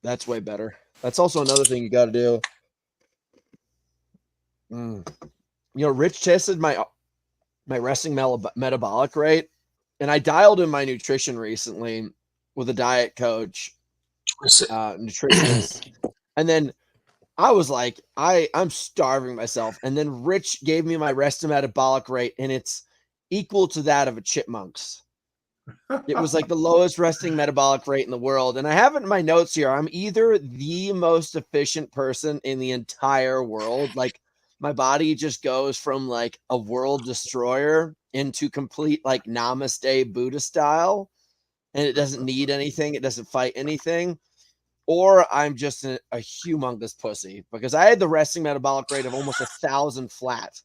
That's way better. That's also another thing you got to do. Mm. Rich tested my resting metabolic rate, and I dialed in my nutrition recently with a diet coach, nutritionist, and then I was like, I'm starving myself, and then Rich gave me my resting metabolic rate, and it's equal to that of a chipmunk's. It was like the lowest resting metabolic rate in the world. And I have it in my notes here. I'm either the most efficient person in the entire world. Like my body just goes from like a world destroyer into complete like namaste Buddha style. And it doesn't need anything. It doesn't fight anything. Or I'm just a humongous pussy because I had the resting metabolic rate of almost 1,000 flat.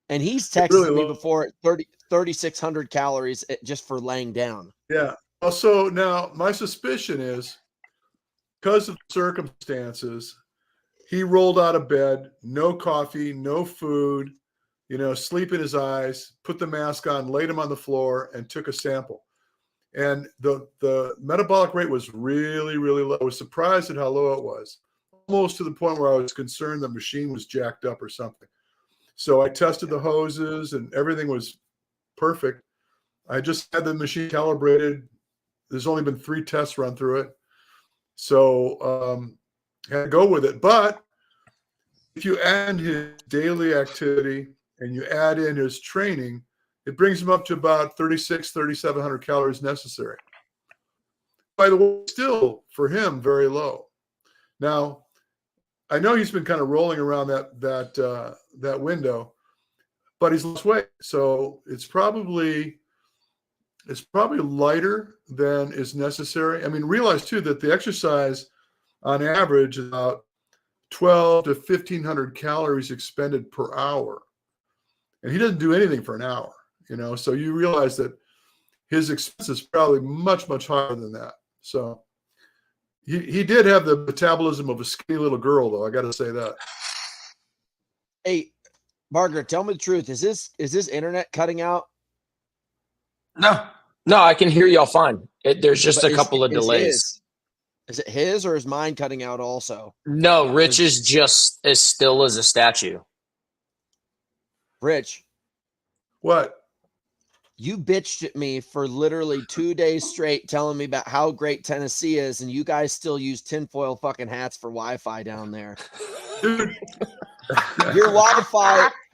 And he's texted me before 3,600 calories just for laying down. Yeah. Also, now my suspicion is because of circumstances, he rolled out of bed, no coffee, no food, sleep in his eyes, put the mask on, laid him on the floor, and took a sample. And the metabolic rate was really, really low. I was surprised at how low it was, almost to the point where I was concerned the machine was jacked up or something. So I tested the hoses and everything was perfect. I just had the machine calibrated. There's only been 3 tests run through it. So had to go with it. But if you add his daily activity and you add in his training, it brings him up to about 3,700 calories necessary. By the way, still for him, very low. Now, I know he's been kind of rolling around that window, but he's lost weight. So it's probably lighter than is necessary. I mean, realize too that the exercise on average is about 12 to 1,500 calories expended per hour. And he doesn't do anything for an hour, so you realize that his expense is probably much, much higher than that. So he did have the metabolism of a skinny little girl, though. I got to say that. Hey, Margaret, tell me the truth. Is this internet cutting out? No, I can hear y'all fine. There's just a couple of delays. Is it his or is mine cutting out also? No, Rich is just as still as a statue. Rich. What? You bitched at me for literally 2 days straight telling me about how great Tennessee is, and you guys still use tinfoil fucking hats for Wi-Fi down there. Dude. Your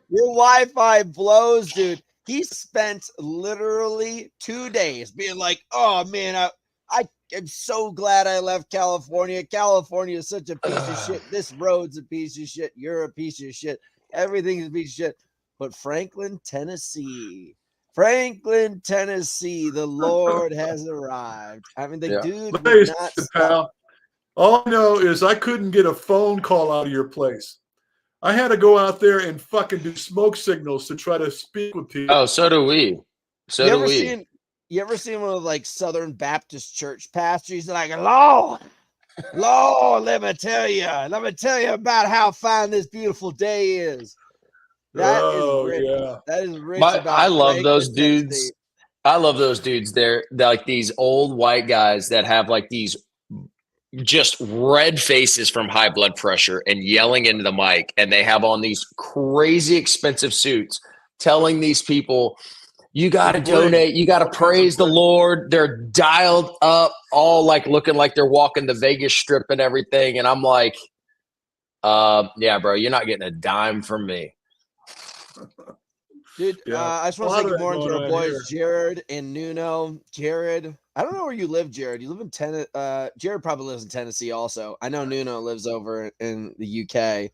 Wi-Fi blows, dude. He spent literally 2 days being like, oh man, I am so glad I left California. California is such a piece of shit. This road's a piece of shit. You're a piece of shit. Everything's a piece of shit. But Franklin, Tennessee, the Lord has arrived. I mean, the dude would not stop. All I know is I couldn't get a phone call out of your place. I had to go out there and fucking do smoke signals to try to speak with people. Oh, so do we. You ever seen one of like Southern Baptist church pastors? He's like, Lord, let me tell you about how fine this beautiful day is. That is rich. Yeah. That is rich. I love those dudes. I love those dudes. They're like these old white guys that have like these just red faces from high blood pressure and yelling into the mic. And they have on these crazy expensive suits telling these people, you got to donate. You got to praise the Lord. They're dialed up, all like looking like they're walking the Vegas Strip and everything. And I'm like, yeah, bro, you're not getting a dime from me. Dude, I just want to say good morning to our boys, Jared and Nuno. Jared, I don't know where you live, Jared. You live in Tennessee. Jared probably lives in Tennessee also. I know Nuno lives over in the UK.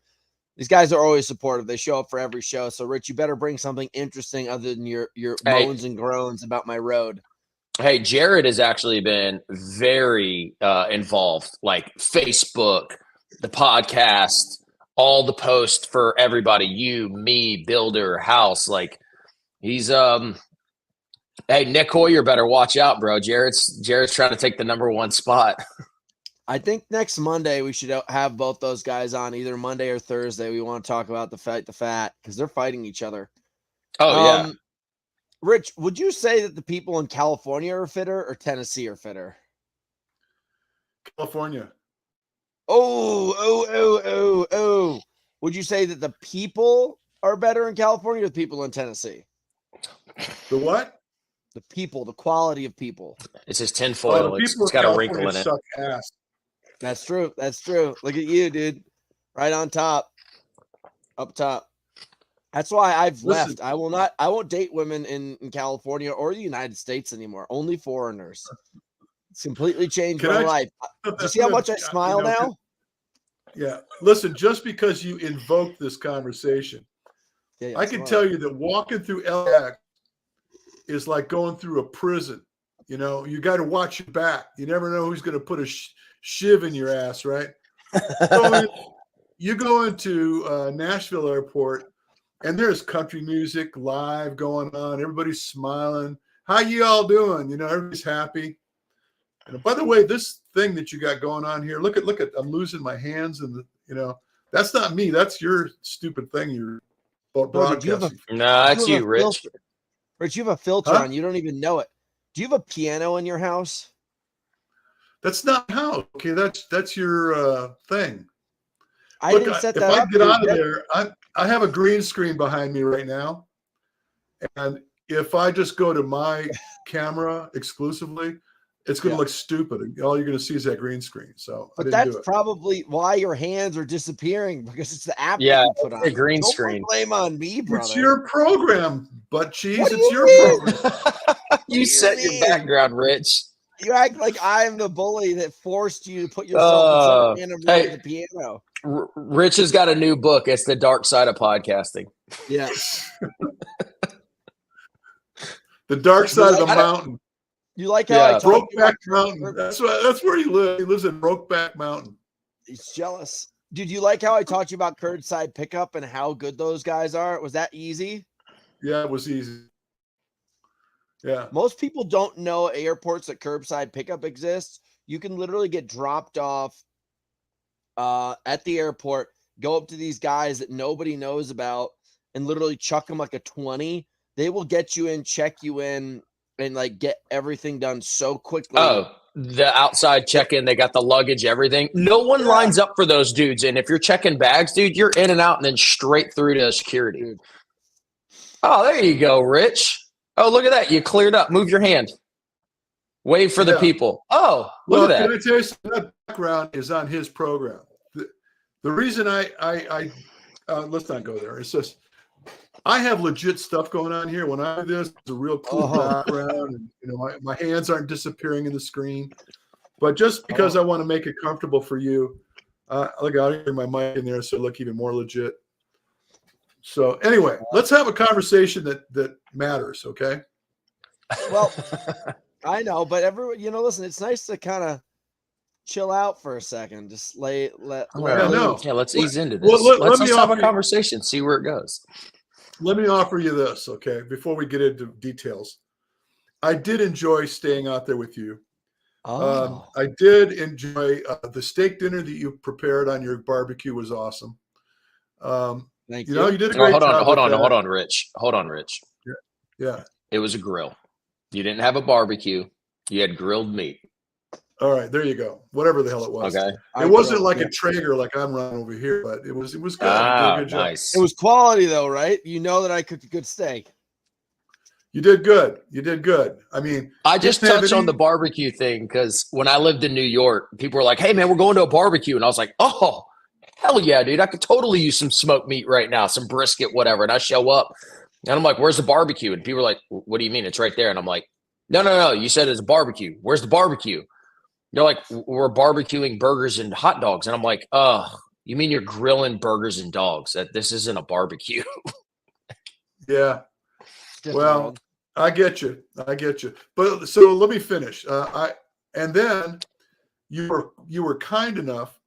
These guys are always supportive. They show up for every show. So, Rich, you better bring something interesting other than your moans and groans about my road. Hey, Jared has actually been very involved, like Facebook, the podcast, all the posts for everybody, you, me, Builder, House. Like he's hey, Nick Hoyer better watch out, bro. Jared's trying to take the #1 spot. I think next Monday we should have both those guys on, either Monday or Thursday. We want to talk about the fat because they're fighting each other. Oh, yeah. Rich, would you say that the people in California are fitter or Tennessee are fitter? California. Oh. Would you say that the people are better in California or the people in Tennessee? The what? The people, the quality of people. It's his Oh, tinfoil. the It's people of got a California wrinkle in it. suck ass. That's true. Look at you, dude. Right on top. Up top. That's why I've left. I won't date women in California or the United States anymore. Only foreigners. It's completely changed my life. Do you see how much I smile now? Yeah. Listen, just because you invoked this conversation, I can tell you that walking through LAX is like going through a prison. You know, you got to watch your back. You never know who's going to put a shiv in your ass, right? You go into Nashville Airport, and there's country music live going on. Everybody's smiling. How you all doing? You know, everybody's happy. And by the way, this thing that you got going on here, look at, I'm losing my hands, and that's not me. That's your stupid thing you're broadcasting. No, that's you, Rich. Filter. Rich, you have a filter on. You don't even know it. Do you have a piano in your house? That's not how. Okay, that's your thing. I didn't set that up. If I get out of there, I have a green screen behind me right now, and if I just go to my camera exclusively, it's going to look stupid. All you're going to see is that green screen. So, but that's probably why your hands are disappearing, because it's the app that you put on. The green screen. Don't blame on me, brother. It's your program, butt cheese. It's your program. You set your background, Rich. You act like I'm the bully that forced you to put yourself in some random room at the piano. Rich has got a new book. It's The Dark Side of Podcasting. Yeah. The Dark Side of the Mountain. You like how I Brokeback Mountain. That's where he lives. He lives in Brokeback Mountain. He's jealous. Dude, you like how I taught you about curbside pickup and how good those guys are? Was that easy? Yeah, it was easy. Yeah. Most people don't know airports that curbside pickup exists. You can literally get dropped off at the airport, go up to these guys that nobody knows about, and literally chuck them like a 20. They will get you in, check you in, and like get everything done so quickly. Oh, the outside check-in, they got the luggage, everything. No one lines up for those dudes. And if you're checking bags, dude, you're in and out and then straight through to security. Dude. Oh, there you go, Rich. Oh, look at that. You cleared up. Move your hand. Wave for the people. Oh, look at that. Can I tell you something? That background is on his program. The reason I let's not go there. It's just I have legit stuff going on here. When I do this, it's a real cool background, and my hands aren't disappearing in the screen. But just because I want to make it comfortable for you, look, I'll hear my mic in there, so it look even more legit. So anyway, let's have a conversation that matters, okay? Well, I know, but everyone, listen, it's nice to kind of chill out for a second. Just let's ease into this. Let's have a conversation, see where it goes. Let me offer you this, okay, before we get into details. I did enjoy staying out there with you. I did enjoy the steak dinner that you prepared on your barbecue was awesome. Thank you. You did a great job. Hold on, Rich. Yeah. It was a grill. You didn't have a barbecue. You had grilled meat. All right, there you go. Whatever the hell it was. Okay. It wasn't like a Traeger like I'm running over here, but it was good. You did a good job. Nice. It was quality though, right? You know that I cooked a good steak. You did good. I mean, I just touched on the barbecue thing because when I lived in New York, people were like, "Hey man, we're going to a barbecue." And I was like, "Oh, hell yeah, dude. I could totally use some smoked meat right now, some brisket, whatever." And I show up and I'm like, "Where's the barbecue?" And people are like, "What do you mean? It's right there." And I'm like, No. You said it's a barbecue. Where's the barbecue? They're like, "We're barbecuing burgers and hot dogs." And I'm like, "Oh, you mean you're grilling burgers and dogs? That this isn't a barbecue." Yeah. Well, I get you. But so let me finish. And then you were kind enough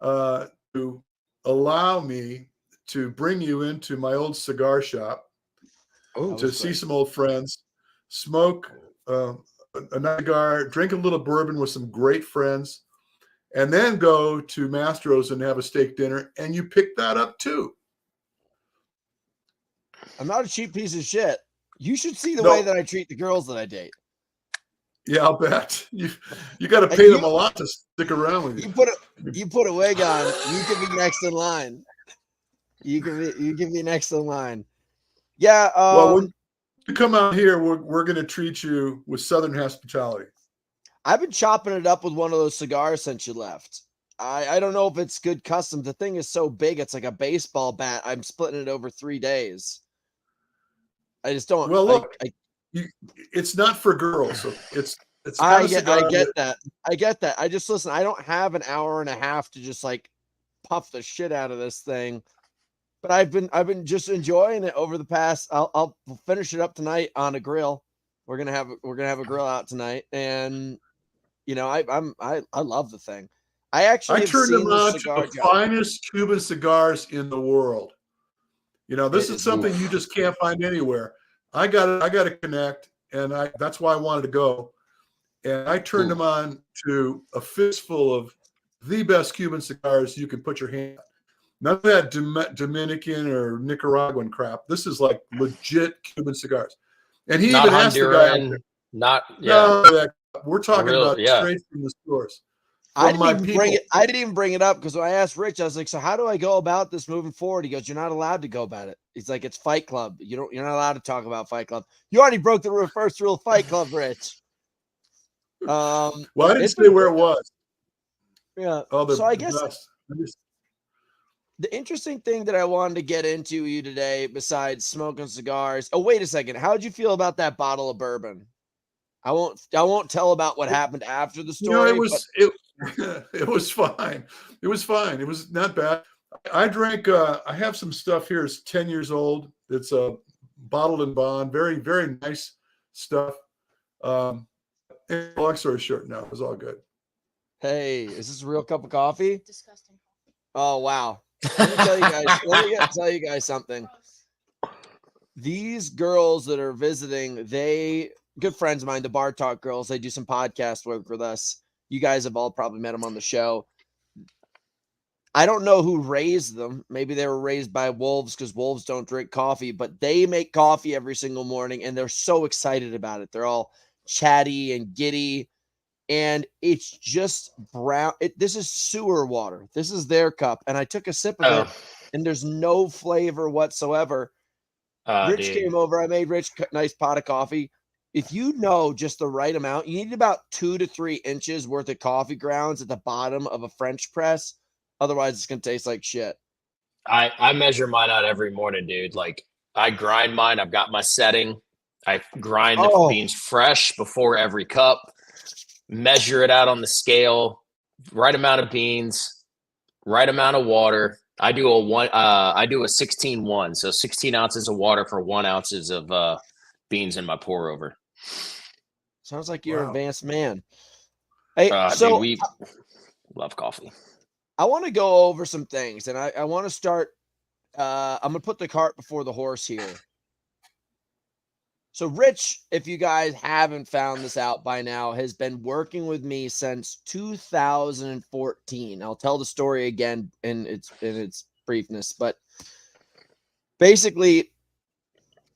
to allow me to bring you into my old cigar shop to see some old friends, smoke a cigar, drink a little bourbon with some great friends, and then go to Mastro's and have a steak dinner. And you picked that up too. I'm not a cheap piece of shit. You should see the way that I treat the girls that I date. Yeah, I'll bet. You got to And pay them a lot to stick around with you. You put a wig on, you can be next in line. You can be next in line. Yeah. Well, when you come out here, we're going to treat you with Southern hospitality. I've been chopping it up with one of those cigars since you left. I don't know if it's good custom. The thing is so big, it's like a baseball bat. I'm splitting it over 3 days. I just don't. Well, look, it's not for girls. So it's I get that. I get that. I just listen. I don't have an hour and a half to just like puff the shit out of this thing. But I've been just enjoying it over the past. I'll finish it up tonight on a grill. We're gonna have a grill out tonight, and I love the thing. I turned them on to the finest Cuban cigars in the world. This is something you just can't find anywhere. I got to connect, and that's why I wanted to go. And I turned them on to a fistful of the best Cuban cigars you can put your hand on. None of that Dominican or Nicaraguan crap. This is like legit Cuban cigars. And he even asked the guy, we're talking about straight from the stores. I didn't even bring it up because when I asked Rich, I was like, so how do I go about this moving forward? He goes, you're not allowed to go about it. He's like, it's Fight Club. You're not allowed to talk about Fight Club. You already broke the first rule of Fight Club, Rich. Well, I didn't say where it was. Yeah. So I guess the interesting thing that I wanted to get into you today, besides smoking cigars. Oh, wait a second. How did you feel about that bottle of bourbon? I won't tell about what happened after the story. It was fine. It was fine. It was not bad. I drank. I have some stuff here. It's 10 years old. It's bottled in bond. Very, very nice stuff. Long story short, no, it was all good. Hey, is this a real cup of coffee? Disgusting. Oh wow. Let me tell you guys something. These girls that are visiting, good friends of mine, the Bar Talk girls, they do some podcast work with us. You guys have all probably met them on the show. I don't know who raised them. Maybe they were raised by wolves because wolves don't drink coffee, but they make coffee every single morning and they're so excited about it. They're all chatty and giddy. And it's just brown. This is sewer water. This is their cup. And I took a sip of it, and there's no flavor whatsoever. Rich came over. I made Rich a nice pot of coffee. If you know just the right amount, you need about 2 to 3 inches worth of coffee grounds at the bottom of a French press. Otherwise, it's going to taste like shit. I measure mine out every morning, dude. Like, I grind mine. I've got my setting. I grind the beans fresh before every cup. Measure it out on the scale, right amount of beans, right amount of water. I do a 16-1, so 16 ounces of water for 1 ounces of beans in my pour over. Sounds like you're an advanced man. Hey, dude, we love coffee. I want to go over some things, and I want to start. I'm going to put the cart before the horse here. So Rich, if you guys haven't found this out by now, has been working with me since 2014. I'll tell the story again in its briefness, but basically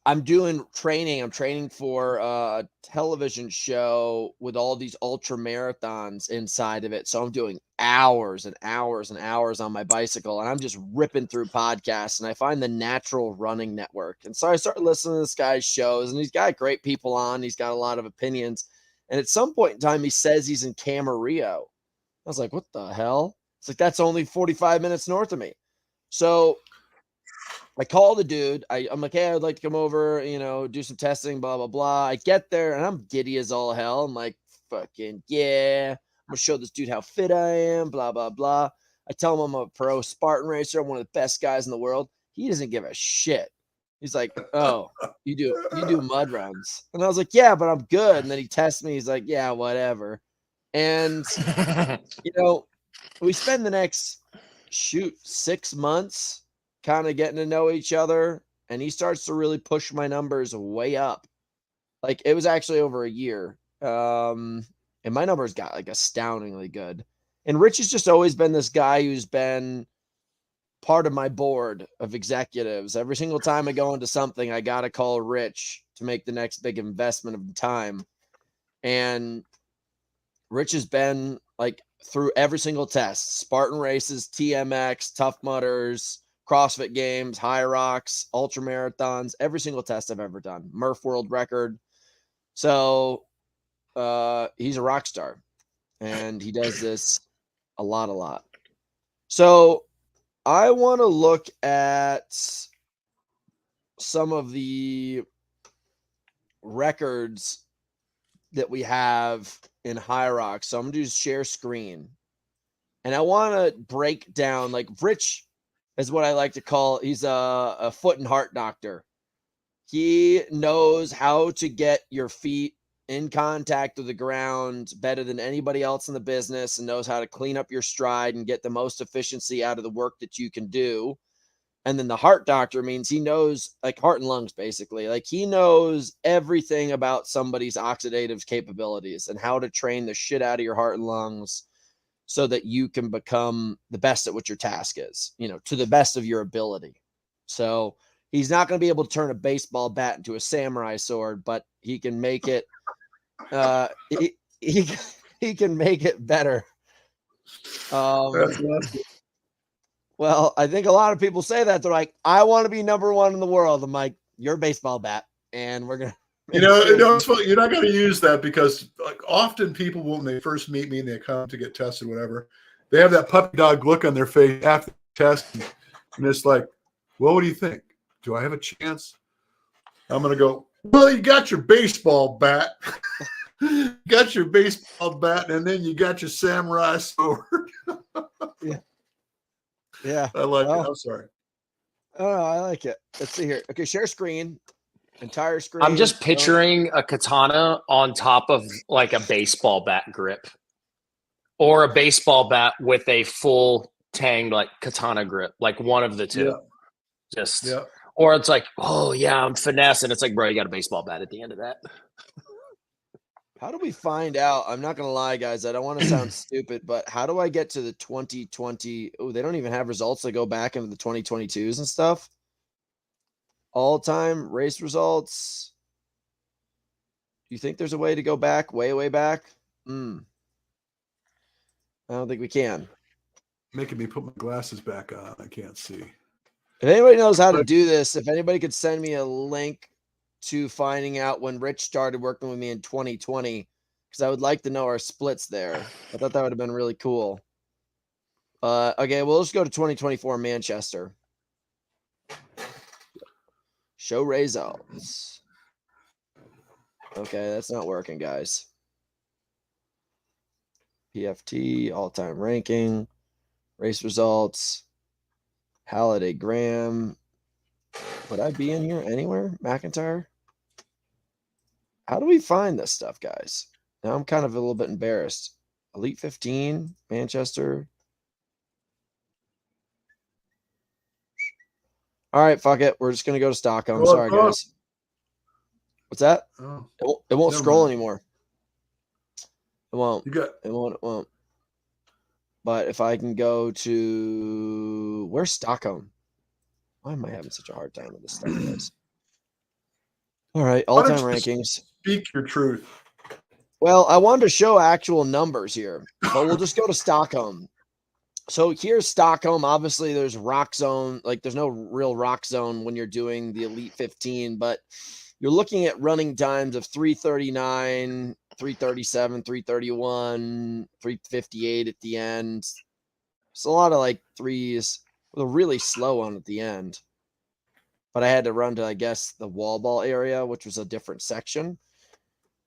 I'm training for a television show with all these ultra marathons inside of it. So I'm doing hours and hours and hours on my bicycle, and I'm just ripping through podcasts, and I find the Natural Running Network. And so I started listening to this guy's shows, and he's got great people on. He's got a lot of opinions. And at some point in time, he says he's in Camarillo. I was like, what the hell? It's like, that's only 45 minutes north of me. So I call the dude. I'm like, hey, I'd like to come over, do some testing, blah, blah, blah. I get there and I'm giddy as all hell. I'm like, fucking, yeah, I'm going to show this dude how fit I am, blah, blah, blah. I tell him I'm a pro Spartan racer. I'm one of the best guys in the world. He doesn't give a shit. He's like, oh, you do mud runs. And I was like, yeah, but I'm good. And then he tests me. He's like, yeah, whatever. And, we spend the next 6 months kind of getting to know each other, and he starts to really push my numbers way up. Like, it was actually over a year. And my numbers got like astoundingly good. And Rich has just always been this guy who's been part of my board of executives. Every single time I go into something, I got to call Rich to make the next big investment of time. And Rich has been like through every single test: Spartan races, TMX, Tough Mudders, CrossFit Games, High Rocks, ultra marathons, every single test I've ever done, Murph world record. So he's a rock star, and he does this a lot. So I want to look at some of the records that we have in High Rocks. So I'm going to do share screen. And I want to break down, like, Rich is what I like to call, he's a foot and heart doctor. He knows how to get your feet in contact with the ground better than anybody else in the business, and knows how to clean up your stride and get the most efficiency out of the work that you can do. And then the heart doctor means he knows, like, heart and lungs, basically. Like, he knows everything about somebody's oxidative capabilities and how to train the shit out of your heart and lungs so that you can become the best at what your task is, you know, to the best of your ability. So he's not going to be able to turn a baseball bat into a samurai sword, but he can make it, he can make it better. Well, I think a lot of people say that. They're like, I want to be number one in the world. I'm like, you're a baseball bat, and we're going to. It's funny. You're not going to use that because, like, often people, when they first meet me and they come to get tested, whatever, they have that puppy dog look on their face after the test. And it's like, well, what do you think? Do I have a chance? I'm going to go, well, you got your baseball bat. Got your baseball bat, and then you got your samurai sword. Yeah. I like it. I'm sorry. Oh, I like it. Let's see here. Okay, share screen. Entire screen. I'm just picturing a katana on top of like a baseball bat grip, or a baseball bat with a full tanged like katana grip, like one of the two. Yeah. Or it's like, oh yeah, I'm finessing. It's like, bro, you got a baseball bat at the end of that. How do we find out? I'm not gonna lie, guys. I don't want to sound stupid, but how do I get to the 2020? Oh, they don't even have results that go back into the 2022s and stuff. All-time race results. Do you think there's a way to go back, way back? I don't think we can. Making me put my glasses back on. I can't see. If anybody knows how to do this, if anybody could send me a link to finding out when Rich started working with me in 2020, because I would like to know our splits there. I thought that would have been really cool. Okay, well, let's go to 2024 Manchester. Show results. Okay, that's not working, guys. PFT, all-time ranking, race results, Halliday Graham. Would I be in here anywhere? McIntyre? How do we find this stuff, guys? Now I'm kind of a little bit embarrassed. Elite 15, Manchester. All right, fuck it. We're just going to go to Stockholm. Sorry, guys. What's that? Oh, it won't scroll anymore. It won't. It won't. But if I can go to... Where's Stockholm? Why am I having such a hard time with this stuff, guys? All right, all-time rankings. Speak your truth. Well, I wanted to show actual numbers here, but we'll just go to Stockholm. So here's Stockholm. Obviously, there's rock zone. Like, there's no real rock zone when you're doing the Elite 15, but you're looking at running times of 3:39, 3:37, 3:31, 3:58 at the end. It's a lot of like threes with a really slow one at the end. But I had to run to, I guess, the wall ball area, which was a different section.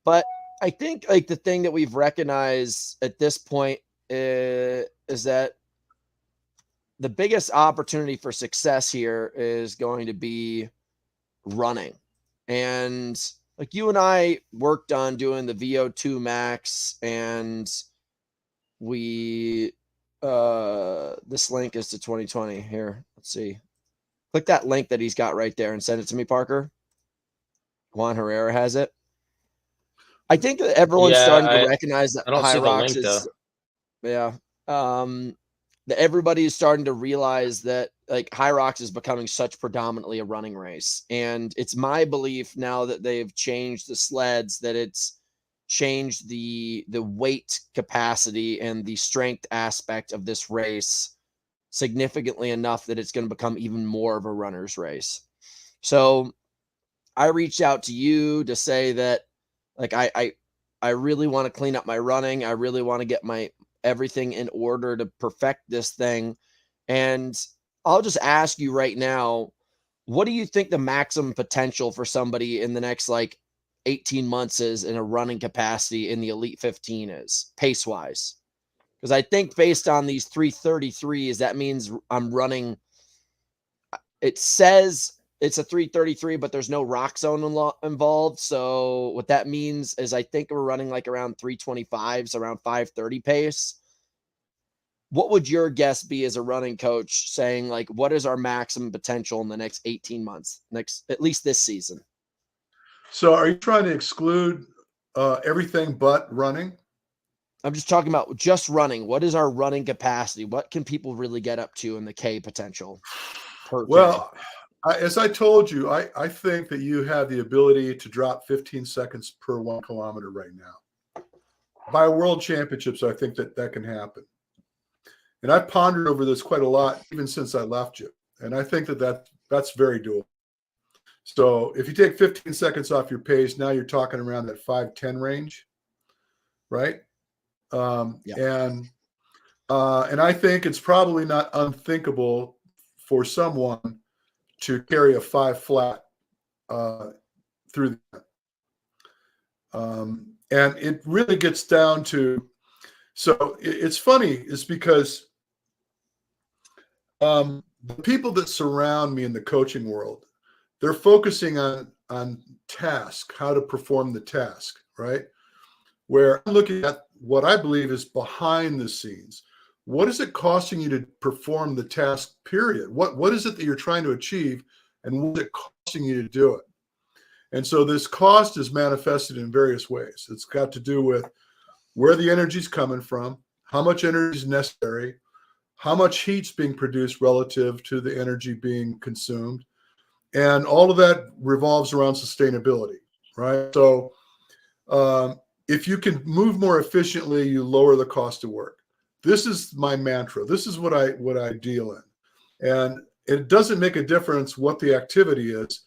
But I think like the thing that we've recognized at this point is that the biggest opportunity for success here is going to be running. And like you and I worked on doing the VO2 max, and we this link is to 2020 here. Let's see. Click that link that he's got right there and send it to me, Parker. Juan Herrera has it. I think that everyone's starting to recognize that High Rocks is, that everybody is starting to realize that like High Rocks is becoming such predominantly a running race. And it's my belief now that they've changed the sleds that it's change the weight capacity and the strength aspect of this race significantly enough that it's going to become even more of a runner's race. So I reached out to you to say that, like, I really want to clean up my running. I really want to get my everything in order to perfect this thing. And I'll just ask you right now, what do you think the maximum potential for somebody in the next like 18 months is in a running capacity in the Elite 15 is pace wise? Because I think based on these 333s, that means I'm running. It says it's a 333, but there's no rock zone involved. So what that means is I think we're running like around 325s, around 530 pace. What would your guess be as a running coach saying, like, what is our maximum potential in the next 18 months, at least this season? So are you trying to exclude everything but running? I'm just talking about just running. What is our running capacity? What can people really get up to in the K potential per Well, as I told you, I think that you have the ability to drop 15 seconds per 1 kilometer right now. By world championships, I think that can happen. And I've pondered over this quite a lot, even since I left you. And I think that's very doable. So if you take 15 seconds off your pace, now you're talking around that 5:10 range, right? Yeah. And I think it's probably not unthinkable for someone to carry a 5 flat through that. And it really gets down to, so it's funny, is because the people that surround me in the coaching world, they're focusing on task, how to perform the task, right? Where I'm looking at what I believe is behind the scenes. What is it costing you to perform the task, period? What is it that you're trying to achieve, and what is it costing you to do it? And so this cost is manifested in various ways. It's got to do with where the energy is coming from, how much energy is necessary, how much heat's being produced relative to the energy being consumed. And all of that revolves around sustainability, right? So if you can move more efficiently, you lower the cost of work. This is my mantra. This is what I deal in. And it doesn't make a difference what the activity is.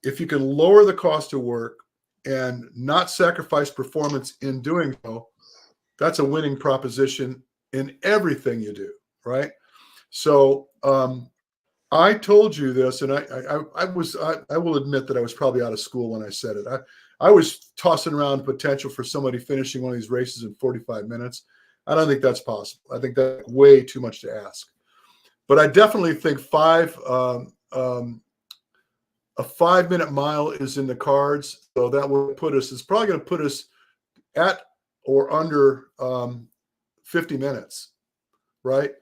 If you can lower the cost of work and not sacrifice performance in doing so, that's a winning proposition in everything you do, right? So I told you this, and I will admit that I was probably out of school when I said it. I was tossing around potential for somebody finishing one of these races in 45 minutes. I don't think that's possible. I think that's way too much to ask. But I definitely think a 5-minute mile is in the cards. So that will put us, it's probably going to put us at or under 50 minutes, right?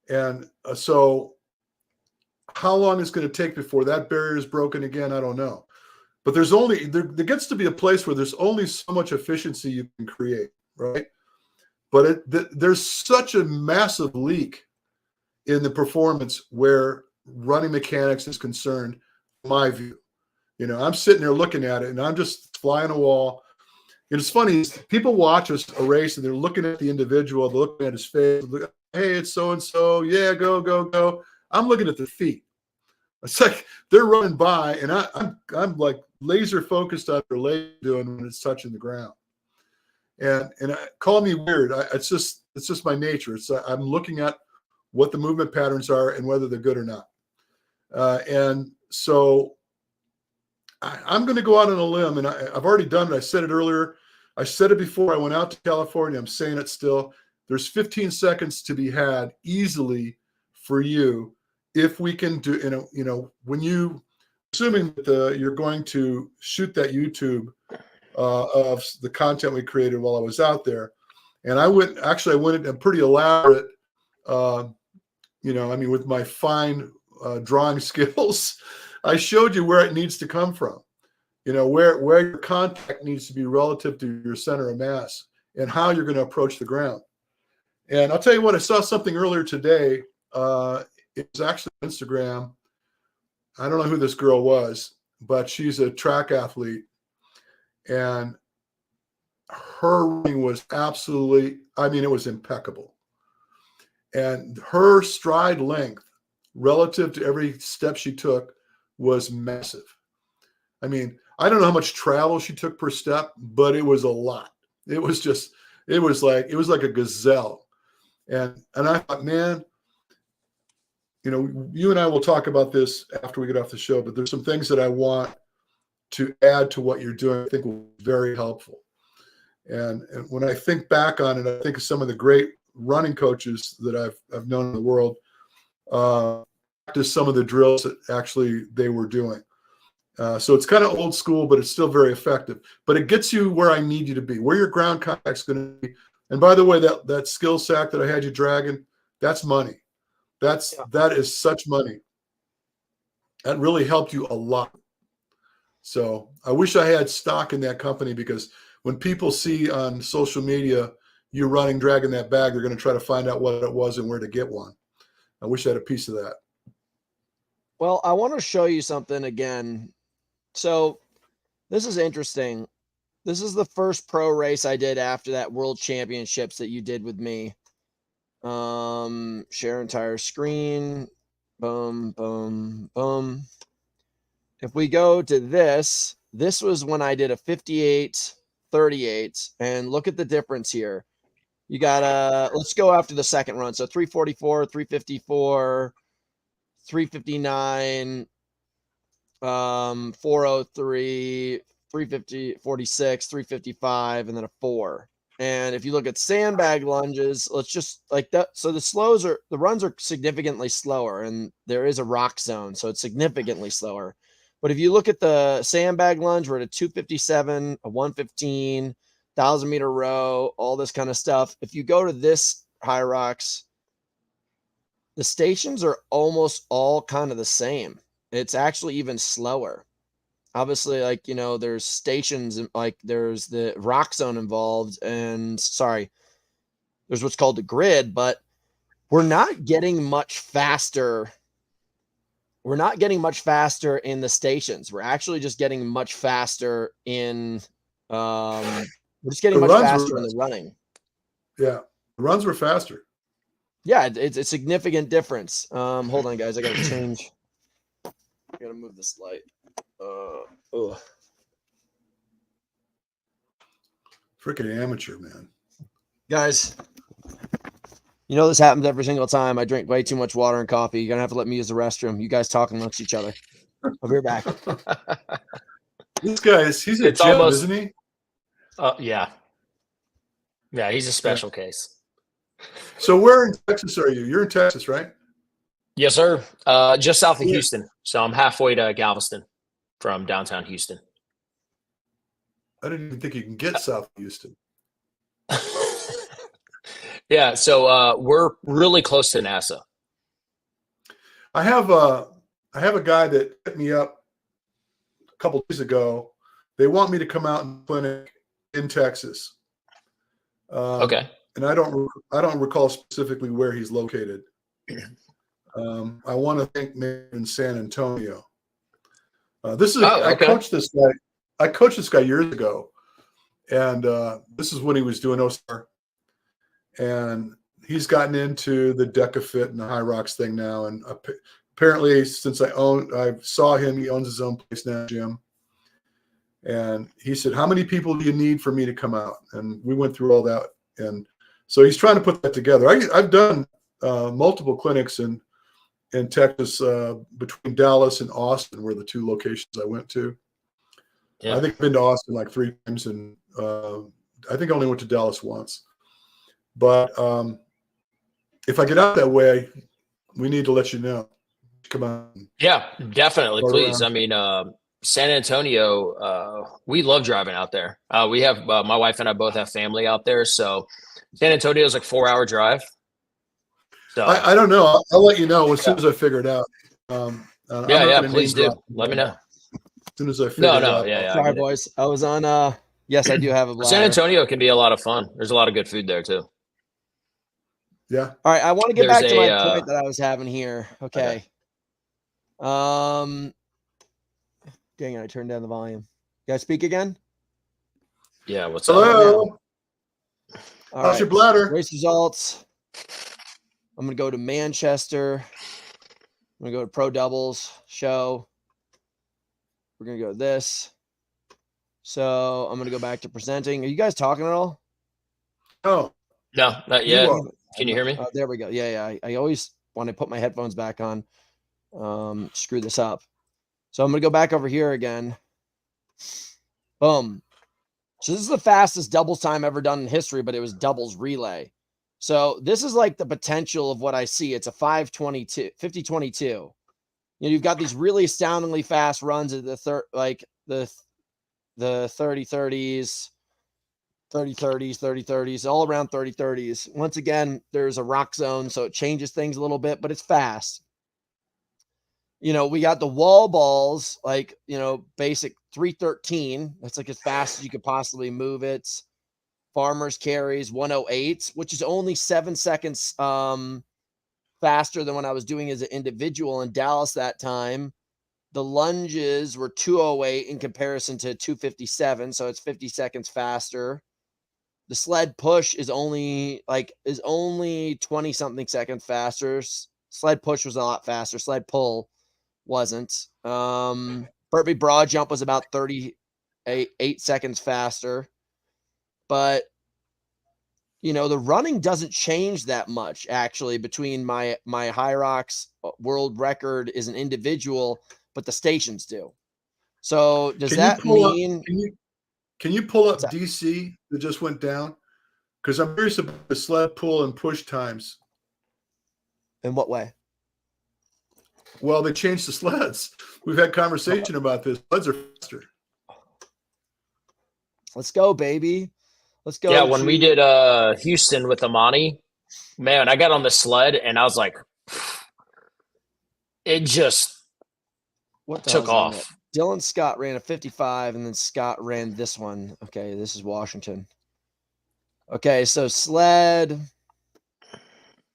And so how long it's going to take before that barrier is broken again, I don't know. But there gets to be a place where there's only so much efficiency you can create, right? But there's such a massive leak in the performance where running mechanics is concerned, in my view. You know, I'm sitting there looking at it and I'm just flying a wall. And it's funny, people watch us a race and they're looking at the individual, they're looking at his face, hey, it's so-and-so, yeah, go, go, go. I'm looking at the feet. It's like they're running by and I'm like laser focused on what their leg doing when it's touching the ground. And call me weird. It's just my nature. I'm looking at what the movement patterns are and whether they're good or not. And so I'm going to go out on a limb, and I've already done it. I said it earlier. I said it before I went out to California. I'm saying it still. There's 15 seconds to be had easily for you if we can do, when you, assuming that you're going to shoot that YouTube of the content we created while I was out there. And I went in pretty elaborate, with my fine drawing skills. I showed you where it needs to come from, where your contact needs to be relative to your center of mass and how you're going to approach the ground. And I'll tell you what, I saw something earlier today. It was actually on Instagram. I don't know who this girl was, but she's a track athlete. And her running was absolutely, I mean, it was impeccable. And her stride length relative to every step she took was massive. I mean, I don't know how much travel she took per step, but it was a lot. It was like a gazelle. And I thought, man, you know, you and I will talk about this after we get off the show, but there's some things that I want to add to what you're doing. I think will be very helpful. And when I think back on it, I think of some of the great running coaches that I've known in the world, practice some of the drills that actually they were doing. So it's kind of old school, but it's still very effective. But it gets you where I need you to be, where your ground contact's going to be. And by the way, that skill sack that I had you dragging, that's money. That is such money. That really helped you a lot. So I wish I had stock in that company, because when people see on social media you running, dragging that bag, they're going to try to find out what it was and where to get one. I wish I had a piece of that. Well, I want to show you something again. So this is interesting. This is the first pro race I did after that World Championships that you did with me. Share entire screen. Boom, boom, boom. If we go to this was when I did a 58-38, and look at the difference here. You got let's go after the second run. So 344, 354, 359, 403, 350, 46, 355, and then a 4. And if you look at sandbag lunges, let's just like that. So the runs are significantly slower, and there is a rock zone, so it's significantly slower. But if you look at the sandbag lunge, we're at a 257, a 115, 1,000-meter row, all this kind of stuff. If you go to this Hyrox, the stations are almost all kind of the same. It's actually even slower. Obviously, like, you know, there's stations, like there's the rock zone involved, and there's what's called the grid, but we're not getting much faster. We're not getting much faster in the stations. We're actually just getting much faster in, we're just getting much faster in the running. Yeah. The runs were faster. Yeah, it's a significant difference. Hold on, guys. I got to change. I got to move this light. Freaking amateur, man. Guys, you know this happens every single time. I drink way too much water and coffee. You're going to have to let me use the restroom. You guys talk amongst each other. I'll be right back. This guy he's a gem, isn't he? Yeah. Yeah, he's a special case. So where in Texas are you? You're in Texas, right? Yes, sir. Just south of Houston. So I'm halfway to Galveston from downtown Houston. I didn't even think you can get south of Houston. Yeah, so we're really close to NASA. I have a guy that hit me up a couple days ago. They want me to come out in clinic in Texas. Okay. And I don't recall specifically where he's located. I want to think maybe in San Antonio. I coached this guy. I coached this guy years ago, and this is when he was doing OSTAR, and he's gotten into the DecaFit and the Hyrox thing now. And apparently, since I saw him, he owns his own place now, Jim. And he said, "How many people do you need for me to come out?" And we went through all that, and so he's trying to put that together. I've done multiple clinics in Texas, between Dallas and Austin were the two locations I went to. Yeah. I think I've been to Austin like 3 times, and I think I only went to Dallas once. But if I get out that way, we need to let you know. Come on. Yeah, definitely. Please. I mean, San Antonio, we love driving out there. We have my wife and I both have family out there. So San Antonio is like 4-hour drive. So I don't know. I'll let you know as soon as I figure it out. Please do. Let me know. As soon as I figure it out. Yeah. Sorry, boys. I was on. Yes, I do have a bladder. San Antonio can be a lot of fun. There's a lot of good food there too. Yeah. All right. I want to get back to my point that I was having here. Okay. Dang it! I turned down the volume. You guys speak again? Yeah. What's up? Hello. How's your bladder? Race results. I'm going to go to Manchester. I'm going to go to Pro Doubles show. We're going to go to this. So I'm going to go back to presenting. Are you guys talking at all? Oh, No, not yet. Can you hear me? There we go. Yeah. I always want to put my headphones back on. Screw this up. So I'm going to go back over here again. Boom. So this is the fastest doubles time ever done in history, but it was doubles relay. So this is like the potential of what I see. It's a 5:22, 50:22. You know, you've got these really astoundingly fast runs at the the 30-30s, 30-30s, 30-30s, all around 30-30s. Once again, there's a rock zone, so it changes things a little bit, but it's fast. You know, we got the wall balls, like, you know, basic 313. That's like as fast as you could possibly move it. Farmers carries 108, which is only 7 seconds faster than when I was doing as an individual in Dallas that time. The lunges were 208 in comparison to 257, so it's 50 seconds faster. The sled push is only 20 something seconds faster. Sled push was a lot faster. Sled pull wasn't. Burpee broad jump was about 38 seconds faster. But, you know, the running doesn't change that much, actually, between my Hyrox world record as an individual, but the stations do. So does that mean... Can you pull up DC that just went down? Because I'm curious about the sled pull and push times. In what way? Well, they changed the sleds. We've had conversation about this. Sleds are faster. Let's go, baby. Let's go. Yeah, when we did Houston with Amani, man, I got on the sled and I was like, it just took off. Dylan Scott ran a 55, and then Scott ran this one. Okay, this is Washington. Okay, so sled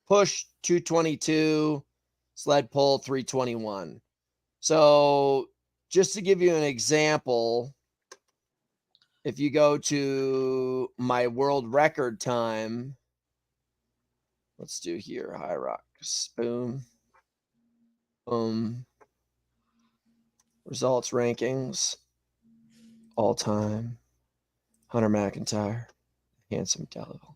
push 222, sled pull 321. So just to give you an example, if you go to my world record time, let's do here, Hyrox, boom, boom. Results rankings, all time, Hunter McIntyre, Handsome Delaval.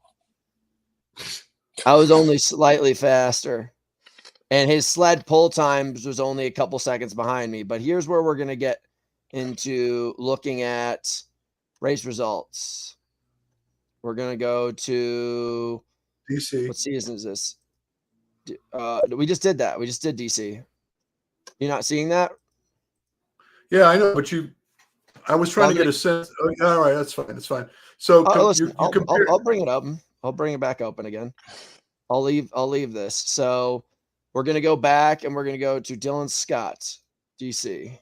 I was only slightly faster, and his sled pull times was only a couple seconds behind me. But here's where we're going to get into looking at race results. We're going to go to DC. What season is this? We just did that. We just did DC. You're not seeing that? Yeah, I know, but I was trying to get a sense. Oh, all right, that's fine. That's fine. So I'll bring it up. I'll bring it back open again. I'll leave this. So we're going to go back and we're going to go to Dylan Scott, DC.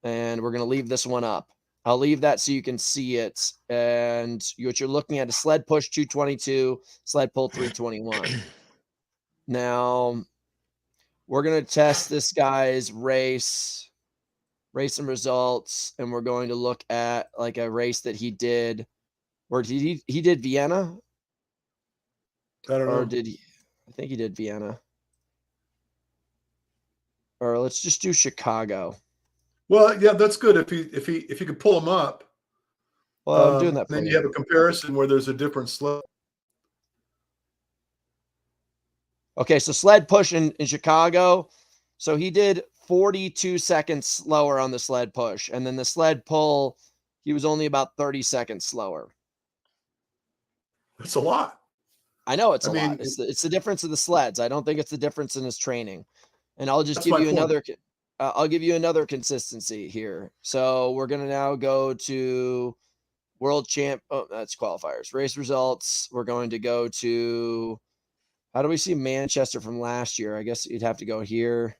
And we're going to leave this one up. I'll leave that so you can see it. And what you're looking at is sled push 222, sled pull 321. Now, we're going to test this guy's race and results, and we're going to look at like a race that he did. Or he did Vienna? I don't know. Or did he? I think he did Vienna. Or let's just do Chicago. Well, yeah, that's good if you could pull them up. Well, I'm doing that. Then you have a comparison where there's a different sled. Okay, so sled push in Chicago. So he did 42 seconds slower on the sled push, and then the sled pull, he was only about 30 seconds slower. That's a lot. I know it's a lot. It's the difference of the sleds. I don't think it's the difference in his training. And I'll just give you another. I'll give you another consistency here. So we're gonna now go to world champ. Oh, that's qualifiers. Race results. We're going to go to. How do we see Manchester from last year? I guess you'd have to go here.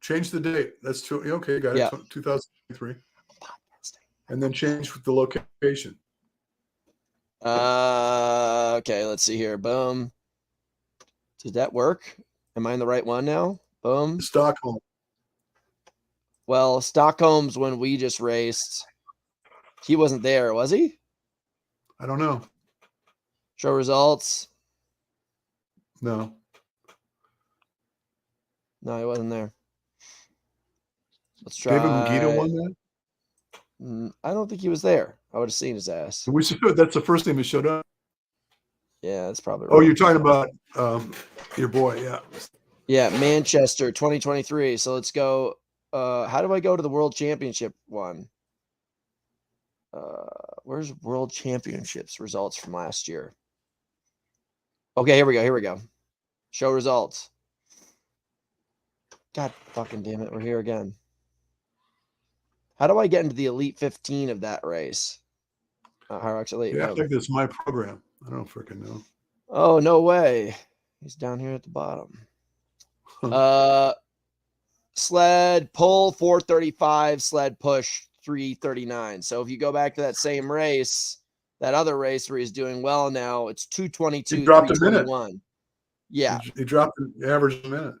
Change the date. That's true. Okay, got it. Yeah. 2023. And then change the location. Okay, let's see here. Boom. Did that work? Am I in the right one now? Boom. Stockholm. Well, Stockholm's when we just raced. He wasn't there, was he? I don't know. Show results. No. No, he wasn't there. Let's try. David Magida won that? I don't think he was there. I would have seen his ass. That's the first name that showed up. Yeah, that's probably Oh, right. you're talking about your boy, yeah. Yeah, Manchester 2023. So let's go. How do I go to the World Championship one? Where's World Championships results from last year? Okay, here we go. Here we go. Show results. God fucking damn it. We're here again. How do I get into the Elite 15 of that race? Hyrox Elite. Yeah, I think that's my program. I don't freaking know. Oh, no way. He's down here at the bottom. Sled pull 435, sled push 339. So if you go back to that same race, that other race where he's doing well now, it's 222. He dropped a minute. Yeah. He dropped an average a minute.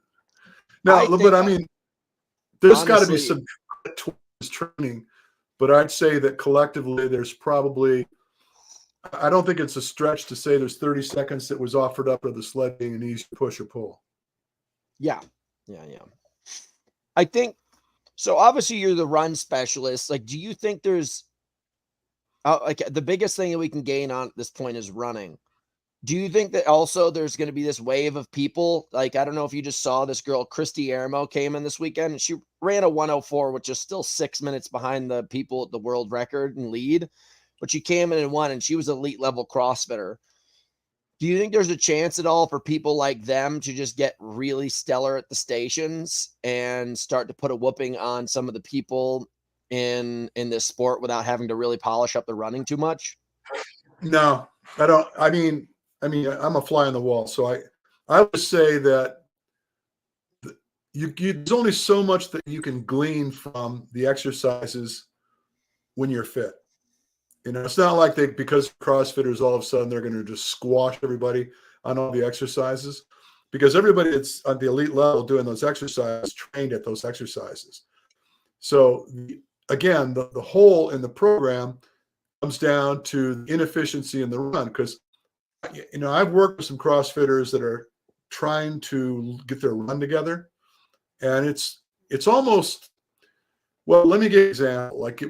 Now, but I mean, there's got to be some training, but I'd say that collectively there's probably, I don't think it's a stretch to say there's 30 seconds that was offered up of the sled being an easy push or pull. Yeah. I think so. Obviously, you're the run specialist. Like, do you think there's like the biggest thing that we can gain on at this point is running? Do you think that also there's going to be this wave of people? Like, I don't know if you just saw this girl, Christy Ermo, came in this weekend and she ran a 104, which is still 6 minutes behind the people at the world record and lead, but she came in and won, and she was elite level CrossFitter. Do you think there's a chance at all for people like them to just get really stellar at the stations and start to put a whooping on some of the people in this sport without having to really polish up the running too much? No, I don't. I mean, I'm a fly on the wall. So I would say that there's only so much that you can glean from the exercises when you're fit. You know, it's not like because CrossFitters all of a sudden they're going to just squash everybody on all the exercises, because everybody that's on the elite level doing those exercises trained at those exercises. So again, the whole in the program comes down to the inefficiency in the run, because you know, I've worked with some CrossFitters that are trying to get their run together, and it's almost, well, let me give you an example. Like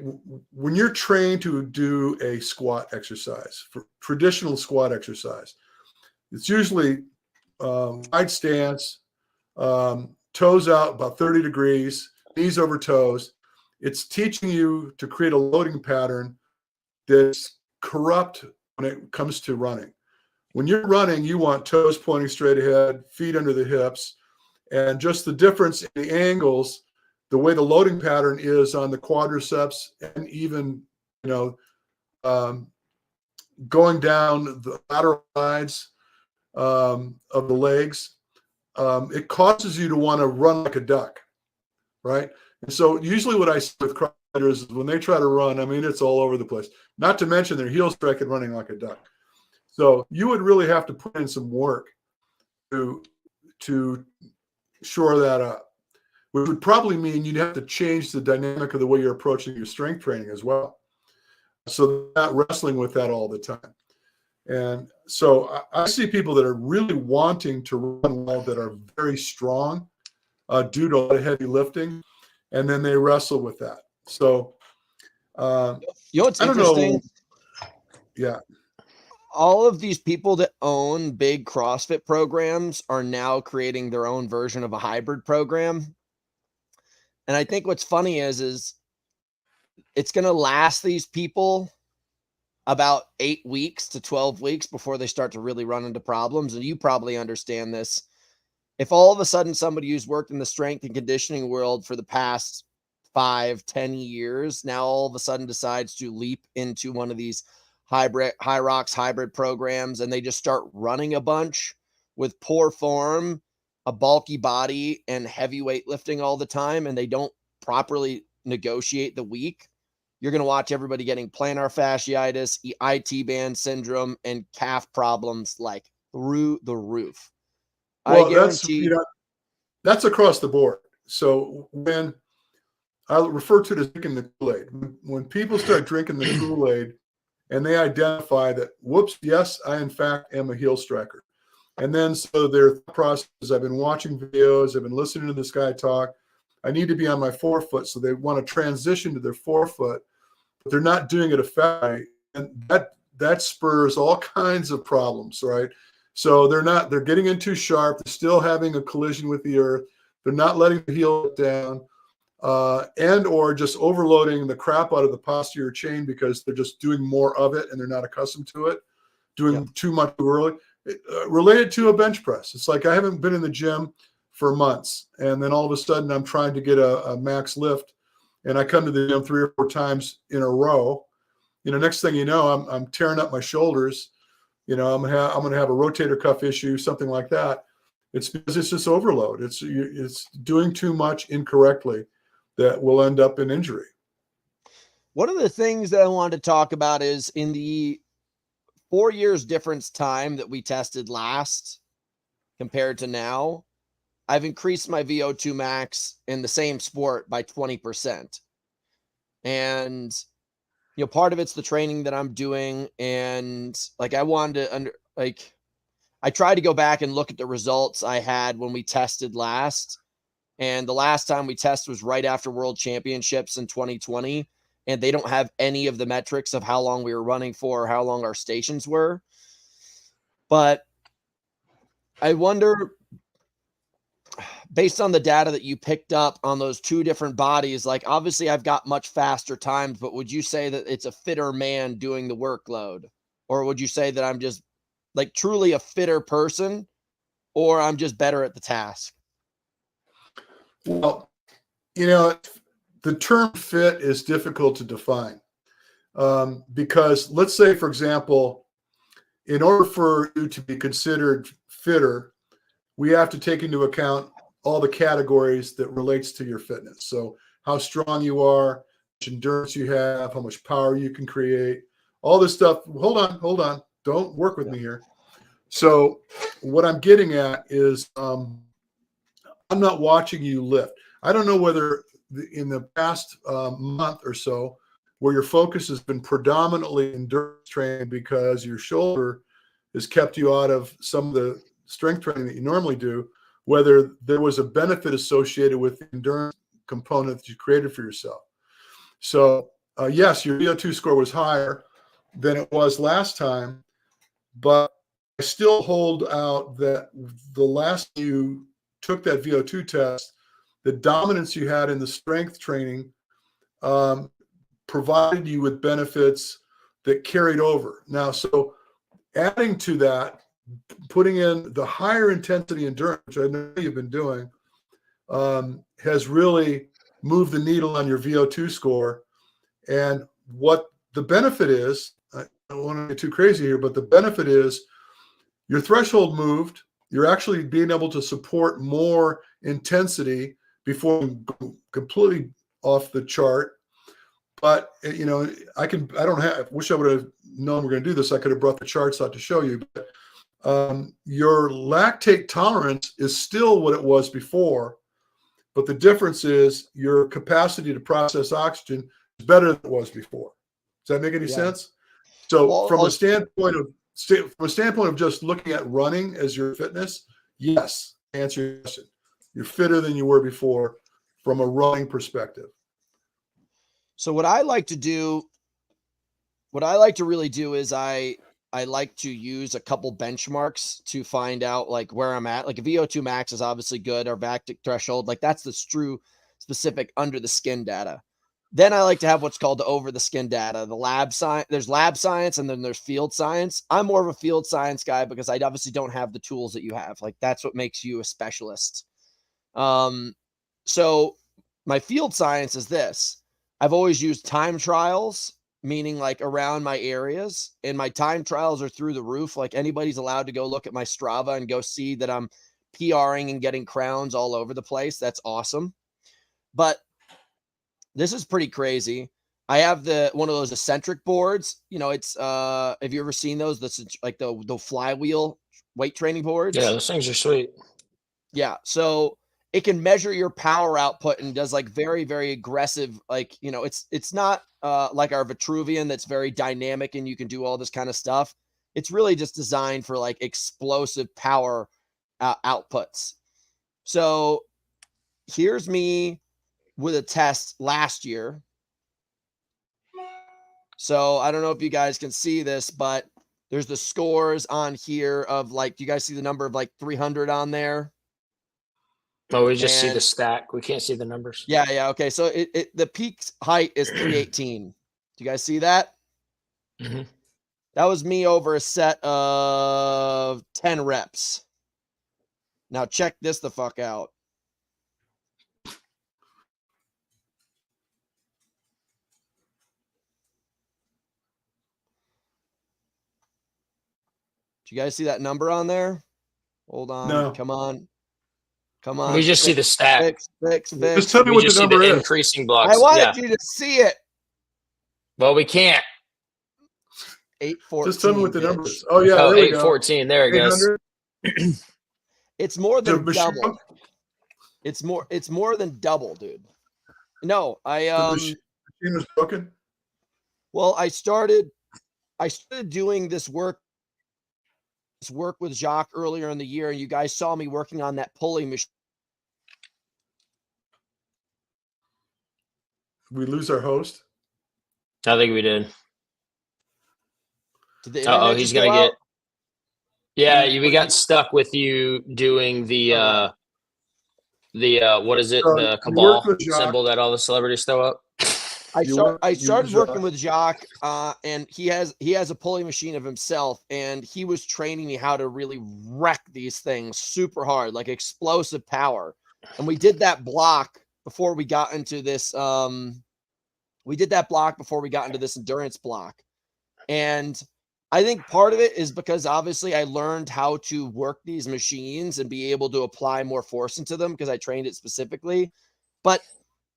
when you're trained to do a squat exercise, for traditional squat exercise, it's usually wide stance, toes out about 30 degrees, knees over toes. It's teaching you to create a loading pattern that's corrupt when it comes to running. When you're running, you want toes pointing straight ahead, feet under the hips, and just the difference in the angles, the way the loading pattern is on the quadriceps, and even, you know, going down the lateral sides of the legs, it causes you to want to run like a duck, right? And so usually what I see with CrossFitters is when they try to run, I mean, it's all over the place. Not to mention their heel strike and running like a duck. So you would really have to put in some work to shore that up, which would probably mean you'd have to change the dynamic of the way you're approaching your strength training as well. So they're not wrestling with that all the time. And so I see people that are really wanting to run well, that are very strong due to a lot of heavy lifting, and then they wrestle with that. So You know what's I don't interesting? know. Yeah. All of these people that own big CrossFit programs are now creating their own version of a hybrid program. And I think what's funny is it's going to last these people about 8 weeks to 12 weeks before they start to really run into problems. And you probably understand this. If all of a sudden somebody who's worked in the strength and conditioning world for the past 5-10 years now all of a sudden decides to leap into one of these Hyrox hybrid programs, and they just start running a bunch with poor form, a bulky body, and heavy weightlifting all the time, and they don't properly negotiate the week, you're going to watch everybody getting plantar fasciitis, IT band syndrome, and calf problems like through the roof. Well, I guarantee that's across the board. So when I refer to it as drinking the Kool-Aid. When people start drinking the Kool-Aid and they identify that, whoops, yes, I in fact am a heel striker. And then so their process is, I've been watching videos, I've been listening to this guy talk. I need to be on my forefoot. So they want to transition to their forefoot, but they're not doing it effectively. And that spurs all kinds of problems, right? So they're getting in too sharp. They're still having a collision with the earth. They're not letting the heel down, and or just overloading the crap out of the posterior chain because they're just doing more of it and they're not accustomed to it, doing too much too early. Related to a bench press. It's like I haven't been in the gym for months, and then all of a sudden I'm trying to get a max lift, and I come to the gym 3 or 4 times in a row. Next thing you know, I'm tearing up my shoulders. I'm gonna have a rotator cuff issue, something like that. It's because it's just overload. It's doing too much incorrectly that will end up in injury. One of the things that I wanted to talk about is in the 4 years difference time that we tested last compared to now, I've increased my VO2 max in the same sport by 20%. And, part of it's the training that I'm doing. And like, I wanted to I tried to go back and look at the results I had when we tested last. And the last time we tested was right after World Championships in 2020. And they don't have any of the metrics of how long we were running for, or how long our stations were. But I wonder, based on the data that you picked up on those 2 different bodies, like obviously I've got much faster times, but would you say that it's a fitter man doing the workload? Or would you say that I'm just like truly a fitter person, or I'm just better at the task? Well, the term fit is difficult to define, because let's say, for example, in order for you to be considered fitter, we have to take into account all the categories that relates to your fitness. So how strong you are, how much endurance you have, how much power you can create, all this stuff. Hold on. Don't work with me here. So what I'm getting at is, I'm not watching you lift. I don't know whether in the past month or so, where your focus has been predominantly endurance training because your shoulder has kept you out of some of the strength training that you normally do, whether there was a benefit associated with the endurance component that you created for yourself. So yes, your VO2 score was higher than it was last time, but I still hold out that the last you took that VO2 test, the dominance you had in the strength training provided you with benefits that carried over. Now, so adding to that, putting in the higher intensity endurance, which I know you've been doing, has really moved the needle on your VO2 score. And what the benefit is, I don't want to get too crazy here, but the benefit is your threshold moved. You're actually being able to support more intensity before you completely off the chart. But I wish I would have known we're going to do this. I could have brought the charts out to show you. But your lactate tolerance is still what it was before, but the difference is your capacity to process oxygen is better than it was before. Does that make any sense? So from a standpoint of just looking at running as your fitness, yes, answer your question. You're fitter than you were before from a running perspective. So what I like to really do is I like to use a couple benchmarks to find out like where I'm at. Like a VO2 max is obviously good, or lactic threshold. Like that's the true specific under the skin data. Then I like to have what's called the over the skin data, the lab science. There's lab science and then there's field science. I'm more of a field science guy because I obviously don't have the tools that you have. Like that's what makes you a specialist. So my field science is this. I've always used time trials, meaning like around my areas, and my time trials are through the roof. Like anybody's allowed to go look at my Strava and go see that I'm PRing and getting crowns all over the place. That's awesome. But this is pretty crazy. I have one of those eccentric boards. It's have you ever seen those? That's like the flywheel weight training boards. Yeah, those things are sweet. Yeah. So it can measure your power output and does like very, very aggressive. Like, you know, it's not like our Vitruvian that's very dynamic and you can do all this kind of stuff. It's really just designed for like explosive power outputs. So here's me with a test last year. So I don't know if you guys can see this, but there's the scores on here of like, do you guys see the number of like 300 on there? Oh, we just see the stack. We can't see the numbers. Yeah. Yeah. Okay. So the peak height is 318. Do you guys see that? Mm-hmm. That was me over a set of 10 reps. Now check this the fuck out. Do you guys see that number on there? Hold on. No. Come on. Come on. We just see the stack. Fix. Just tell me We what just the see number the is. increasing blocks. I wanted you to see it. Well, we can't. 814. Just tell me what the number is. Oh, yeah. Oh, there we go. 814. There it goes. 800? It's more The than machine- double. It's more than double, dude. No, The machine was broken? well, I started doing this work with Jacques earlier in the year, and you guys saw me working on that pulley machine. We lose our host? I think we did. Did the Oh, internet he's just gonna go get. out? Yeah, we got stuck with you doing the what is it? So, The you cabal worked with Jacques. symbol that all the celebrities throw up. I started use working Jacques. with Jacques, and he has a pulley machine of himself, and he was training me how to really wreck these things super hard, like explosive power. And we did that block before we got into this. We did that block before we got into this endurance block, and I think part of it is because obviously I learned how to work these machines and be able to apply more force into them because I trained it specifically, but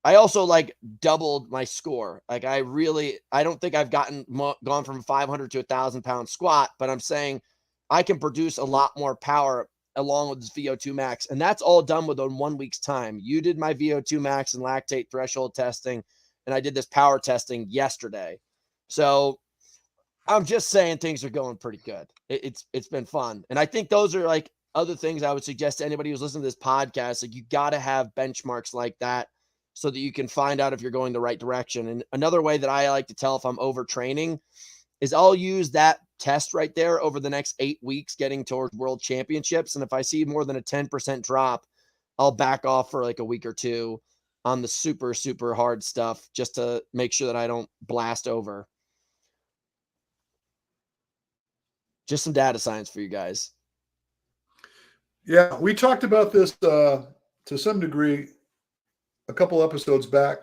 I also like doubled my score. Like I don't think I've gone from 500 to 1,000-pound squat, but I'm saying I can produce a lot more power along with this VO2 max. And that's all done within 1 week's time. You did my VO2 max and lactate threshold testing, and I did this power testing yesterday. So I'm just saying things are going pretty good. It's been fun. And I think those are like other things I would suggest to anybody who's listening to this podcast. Like you got to have benchmarks like that so that you can find out if you're going the right direction. And another way that I like to tell if I'm overtraining is I'll use that test right there over the next 8 weeks getting towards world championships. And if I see more than a 10% drop, I'll back off for like a week or two on the super, super hard stuff just to make sure that I don't blast over. Just some data science for you guys. Yeah, we talked about this to some degree a couple episodes back.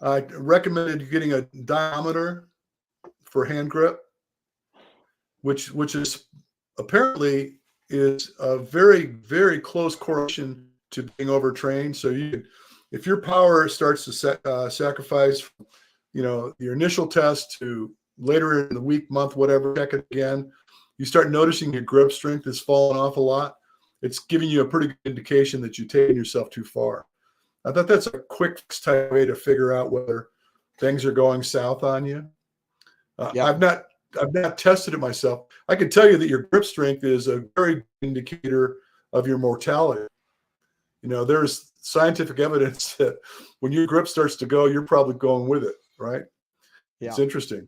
I recommended getting a diameter for hand grip, which is apparently is a very, very close correlation to being overtrained. So if your power starts to sacrifice, your initial test to later in the week, month, whatever, check it again, you start noticing your grip strength is falling off a lot. It's giving you a pretty good indication that you've taken yourself too far. I thought that's a quick type way to figure out whether things are going south on you. Yeah. I've not tested it myself. I can tell you that your grip strength is a very good indicator of your mortality. There's scientific evidence that when your grip starts to go, you're probably going with it, right? Yeah. It's interesting.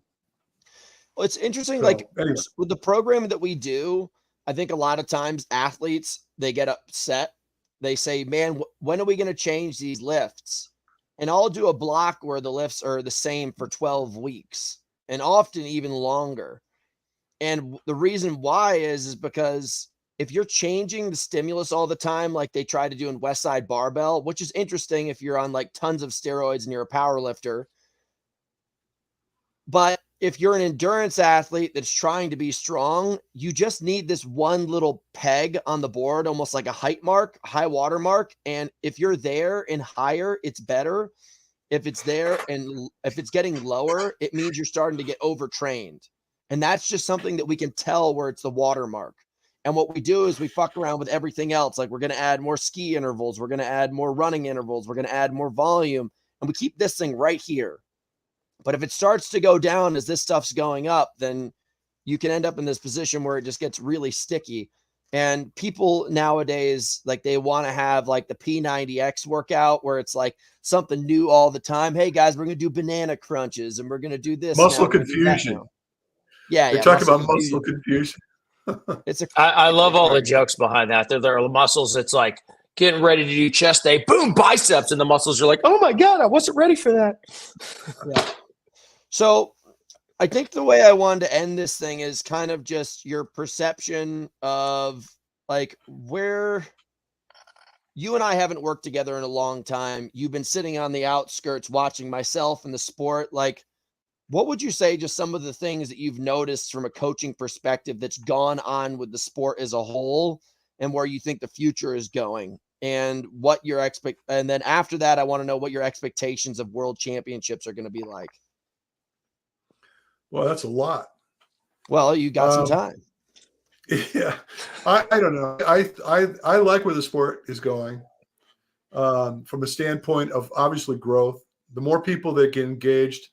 Well, it's interesting. So, like anyway. with the program that we do, I think a lot of times athletes, they get upset. They say, man, when are we going to change these lifts? And I'll do a block where the lifts are the same for 12 weeks and often even longer. And the reason why is because if you're changing the stimulus all the time, like they try to do in Westside Barbell, which is interesting if you're on like tons of steroids and you're a power lifter. But if you're an endurance athlete that's trying to be strong, you just need this one little peg on the board, almost like a height mark, high water mark. And if you're there and higher, it's better. If it's there and if it's getting lower, it means you're starting to get overtrained. And that's just something that we can tell where it's the watermark. And what we do is we fuck around with everything else. Like we're going to add more ski intervals. We're going to add more running intervals. We're going to add more volume. And we keep this thing right here. But if it starts to go down as this stuff's going up, then you can end up in this position where it just gets really sticky. And people nowadays, like they want to have like the P90X workout where it's like something new all the time. Hey guys, we're going to do banana crunches and we're going to do this. Muscle confusion. Yeah. They talk about muscle confusion. I love all the jokes behind that. There are muscles. It's like getting ready to do chest day, boom, biceps. And the muscles are like, oh my God, I wasn't ready for that. Yeah. So I think the way I wanted to end this thing is kind of just your perception of like where you and I haven't worked together in a long time. You've been sitting on the outskirts watching myself and the sport. Like, what would you say just some of the things that you've noticed from a coaching perspective that's gone on with the sport as a whole and where you think the future is going and what your and then after that, I want to know what your expectations of world championships are going to be like. Well, that's a lot. Well, you got some time. Yeah, I don't know. I like where the sport is going from a standpoint of obviously growth. The more people that get engaged,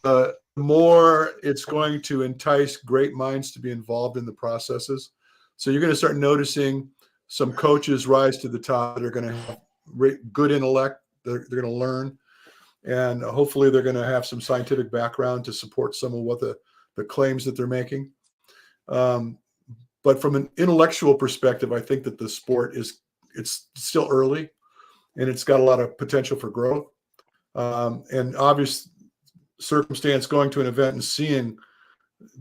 the more it's going to entice great minds to be involved in the processes. So you're going to start noticing some coaches rise to the top that are going to have good intellect. They're going to learn. And hopefully they're going to have some scientific background to support some of what the claims that they're making. But from an intellectual perspective, I think that the sport it's still early and it's got a lot of potential for growth. And obvious circumstance going to an event and seeing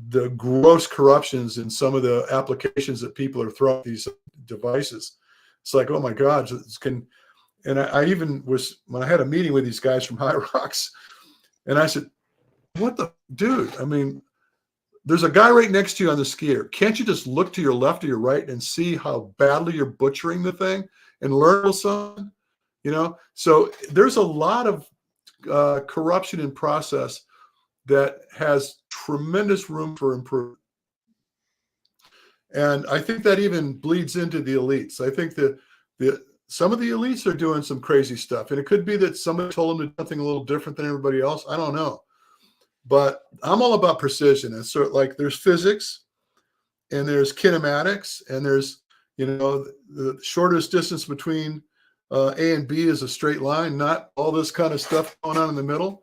the gross corruptions in some of the applications that people are throwing at these devices. It's like, oh my God, and I even was, when I had a meeting with these guys from High Rocks, and I said, what the dude? I mean, there's a guy right next to you on the skier. Can't you just look to your left or your right and see how badly you're butchering the thing and learn something? You know, so there's a lot of corruption in process that has tremendous room for improvement. And I think that even bleeds into the elites. I think that some of the elites are doing some crazy stuff. And it could be that somebody told them to do something a little different than everybody else. I don't know. But I'm all about precision. And so like there's physics and there's kinematics and there's, you know, the shortest distance between A and B is a straight line, not all this kind of stuff going on in the middle.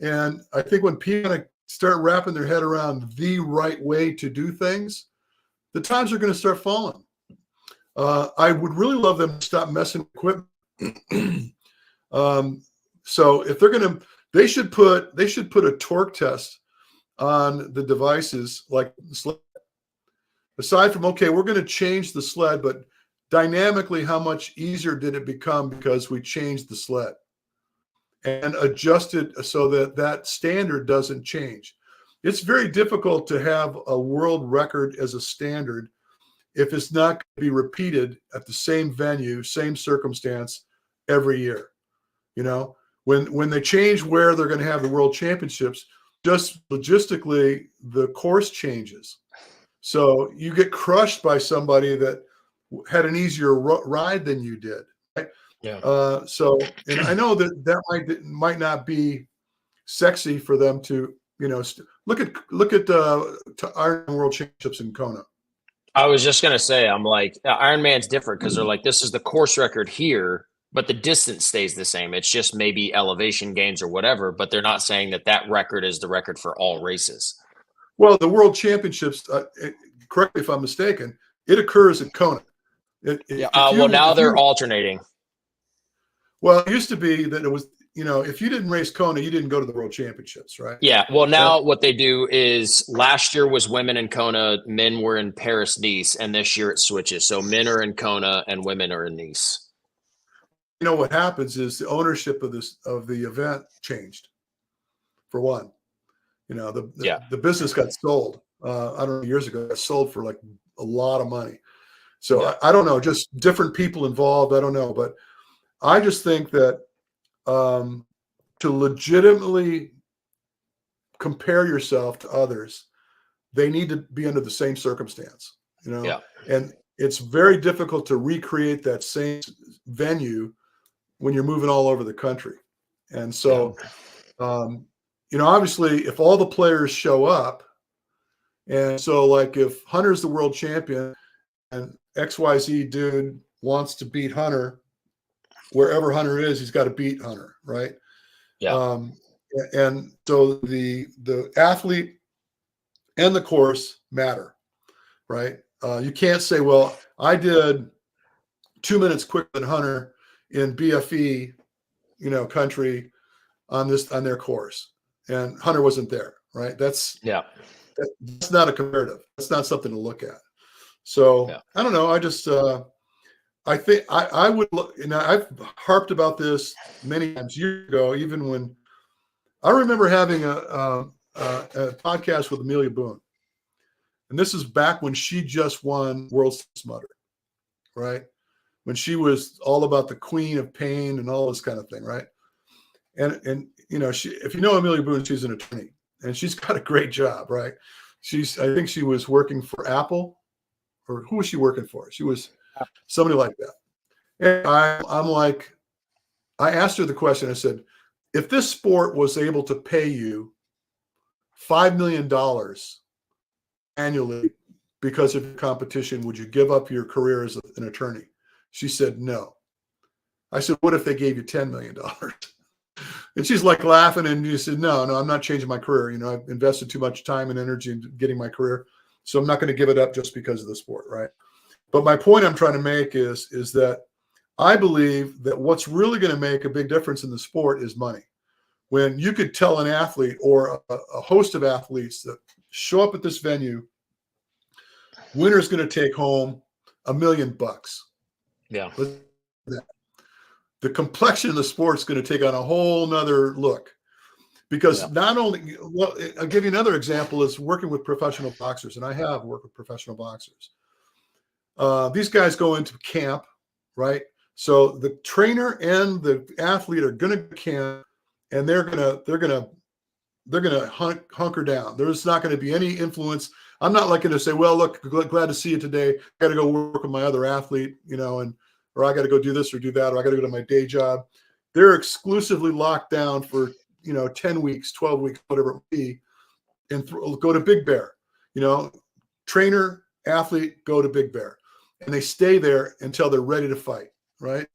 And I think when people start wrapping their head around the right way to do things, the times are going to start falling. I would really love them to stop messing with equipment. So if they're going to, they should put a torque test on the devices, like the sled. Aside from, okay, we're going to change the sled, but dynamically, how much easier did it become because we changed the sled and adjusted so that that standard doesn't change? It's very difficult to have a world record as a standard if it's not going to be repeated at the same venue, same circumstance every year. You know, when they change where they're going to have the world championships, just logistically, the course changes. So you get crushed by somebody that had an easier ride than you did. Right? Yeah. So, and I know that might not be sexy for them to, you know, look at Ironman World Championships in Kona. I was just going to say, I'm like, Ironman's different because they're like, this is the course record here, but the distance stays the same. It's just maybe elevation gains or whatever, but they're not saying that record is the record for all races. Well, the World Championships, correct me if I'm mistaken, it occurs at Kona. Well, now they're alternating. Well, it used to be that it was, you know, if you didn't race Kona, you didn't go to the World Championships, right? Yeah. Well, now what they do is last year was women in Kona, men were in Paris, Nice, and this year it switches. So men are in Kona and women are in Nice. You know what happens is the ownership of the event changed. For one, you know, the business got sold. I don't know, years ago, it got sold for like a lot of money. So yeah. I don't know, just different people involved. I don't know, but I just think that to legitimately compare yourself to others, they need to be under the same circumstance. you know, Yeah. and it's very difficult to recreate that same venue when you're moving all over the country. And so, you know, obviously if all the players show up, and so like if Hunter's the world champion and XYZ dude wants to beat Hunter, wherever Hunter is, he's got to beat Hunter, right? Yeah. And so the athlete and the course matter, right? You can't say, well, I did 2 minutes quicker than Hunter in BFE, you know, country on their course, and Hunter wasn't there, right? That's not a comparative. That's not something to look at. So I don't know. I just I think I would look, and I've harped about this many times years ago, even when I remember having a podcast with Amelia Boone. And this is back when she just won World Smutter, right? When she was all about the queen of pain and all this kind of thing, right? And you know, if you know Amelia Boone, she's an attorney and she's got a great job, right? I think she was working for Apple, or who was she working for? She was somebody like that. And I'm like, I asked her the question. I said, if this sport was able to pay you $5 million annually because of your competition, would you give up your career as an attorney? She said, no. I said, what if they gave you $10 million? And she's like laughing, and you said, no, I'm not changing my career. You know, I've invested too much time and energy in getting my career, so I'm not going to give it up just because of the sport, right? But my point I'm trying to make is that I believe that what's really going to make a big difference in the sport is money. When you could tell an athlete or a host of athletes that show up at this venue, winner's going to take home $1 million. Yeah. The complexion of the sport is going to take on a whole nother look, because not only, well, I'll give you another example is working with professional boxers, and I have worked with professional boxers. These guys go into camp, right? So the trainer and the athlete are going to camp, and they're gonna hunker down. There's not going to be any influence. I'm not like going to say, well, look, glad to see you today. I got to go work with my other athlete, you know, or I got to go do this or do that, or I got to go to my day job. They're exclusively locked down for, you know, 10 weeks, 12 weeks, whatever it be, and go to Big Bear. You know, trainer, athlete, go to Big Bear, and they stay there until they're ready to fight. Right?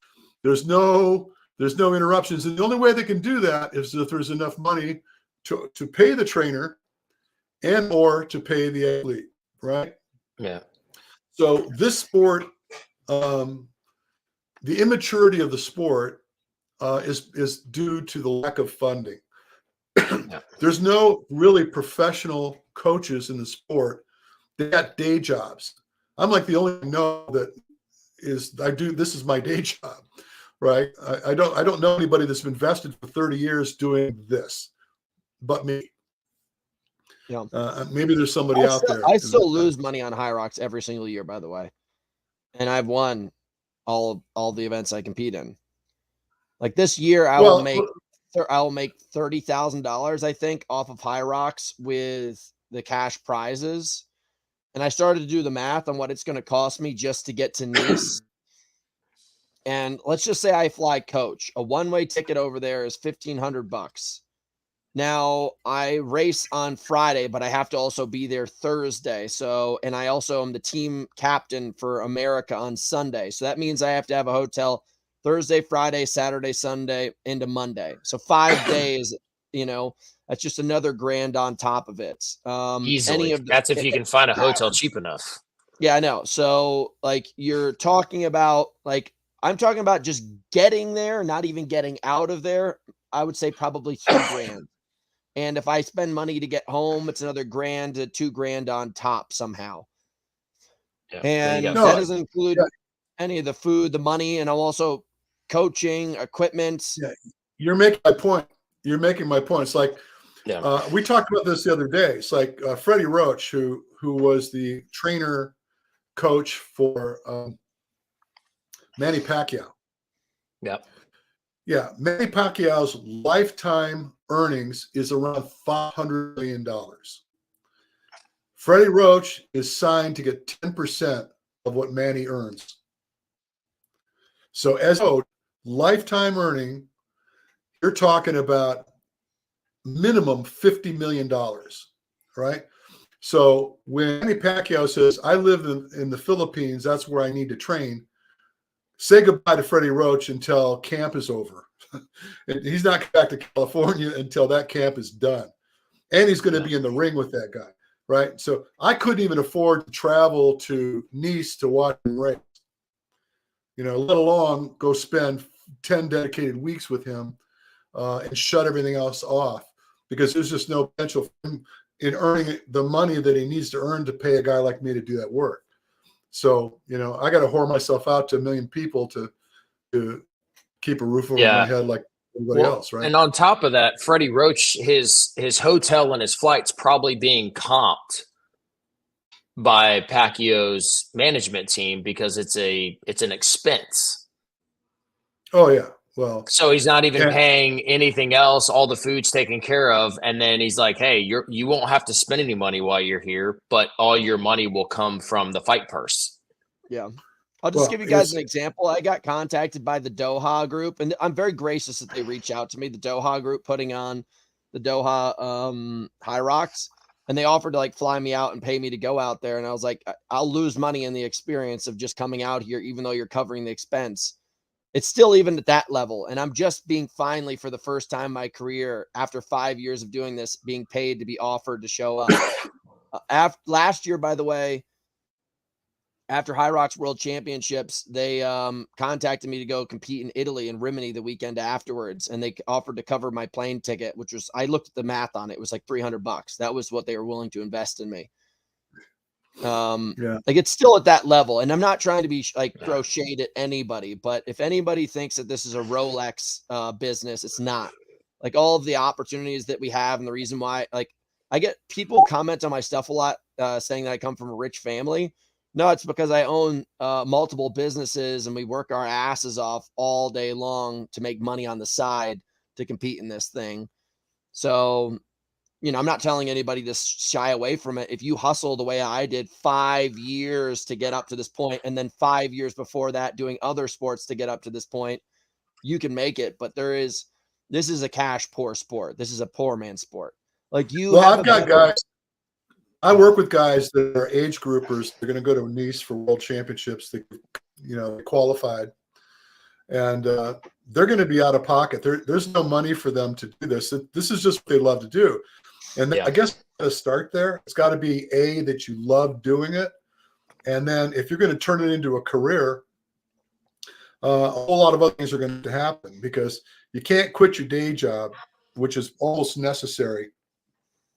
There's no interruptions, and the only way they can do that is if there's enough money to pay the trainer and or to pay the athlete. Right? Yeah. So this sport, the immaturity of the sport is due to the lack of funding. There's no really professional coaches in the sport. They got day jobs. I'm like the only one I know that this is my day job, right? I don't know anybody that's been invested for 30 years doing this, but me. Yeah. Maybe there's somebody out there. I still lose money on High Rocks every single year, by the way, and I've won all the events I compete in. Like this year, I will make $30,000, I think, off of High Rocks with the cash prizes. And I started to do the math on what it's going to cost me just to get to Nice. And let's just say I fly coach. A one-way ticket over there is $1,500. Now I race on Friday, but I have to also be there Thursday. So, and I also am the team captain for America on Sunday. So that means I have to have a hotel Thursday, Friday, Saturday, Sunday, into Monday. So 5 days, you know, that's just another $1,000 on top of it. Easily. That's if you can find a hotel cheap enough. Yeah, I know. So like you're talking about, like, I'm talking about just getting there, not even getting out of there. I would say probably $2,000. And if I spend money to get home, it's another $1,000 to $2,000 on top somehow. Yeah, and that doesn't include any of the food, the money, and I'm also coaching, equipment. Yeah, you're making my point. You're making my point. It's like we talked about this the other day. It's like Freddie Roach, who was the trainer coach for Manny Pacquiao. Yep. Yeah, Manny Pacquiao's lifetime earnings is around $500 million. Freddie Roach is signed to get 10% of what Manny earns. So as a lifetime earning, you're talking about minimum $50 million, right? So when Manny Pacquiao says, I live in the Philippines, that's where I need to train, say goodbye to Freddie Roach until camp is over. And he's not back to California until that camp is done. And he's going to be in the ring with that guy, right? So I couldn't even afford to travel to Nice to watch him race, let alone go spend 10 dedicated weeks with him and shut everything else off, because there's just no potential for him in earning the money that he needs to earn to pay a guy like me to do that work. So, I got to whore myself out to 1 million people to keep a roof over my head like everybody else, right? And on top of that, Freddie Roach, his hotel and his flights probably being comped by Pacquiao's management team because it's an expense. Oh yeah. Well, so he's not even paying anything else. All the food's taken care of. And then he's like, hey, you won't have to spend any money while you're here, but all your money will come from the fight purse. Yeah. I'll just give you guys an example. I got contacted by the Doha group, and I'm very gracious that they reach out to me. The Doha group putting on the Doha High Rocks, and they offered to fly me out and pay me to go out there. And I was like, I'll lose money in the experience of just coming out here, even though you're covering the expense. It's still even at that level. And I'm just being finally, for the first time in my career, after 5 years of doing this, being paid to be offered to show up. Last year, by the way, after High Rocks World Championships, they contacted me to go compete in Italy in Rimini the weekend afterwards. And they offered to cover my plane ticket, which was, I looked at the math on it. It was like $300. That was what they were willing to invest in me. It's still at that level. And I'm not trying to be throw shade at anybody, but if anybody thinks that this is a Rolex business, it's not. All of the opportunities that we have, and the reason why, I get people comment on my stuff a lot, saying that I come from a rich family. No, it's because I own multiple businesses, and we work our asses off all day long to make money on the side to compete in this thing. So, I'm not telling anybody to shy away from it. If you hustle the way I did 5 years to get up to this point, and then 5 years before that doing other sports to get up to this point, you can make it. But this is a cash poor sport. This is a poor man sport. I've got guys. I work with guys that are age groupers. They're going to go to Nice for world championships. They qualified, and they're going to be out of pocket. There's no money for them to do this. This is just what they love to do. And I guess to start there, it's got to be that you love doing it. And then if you're going to turn it into a career, a whole lot of other things are going to happen, because you can't quit your day job, which is almost necessary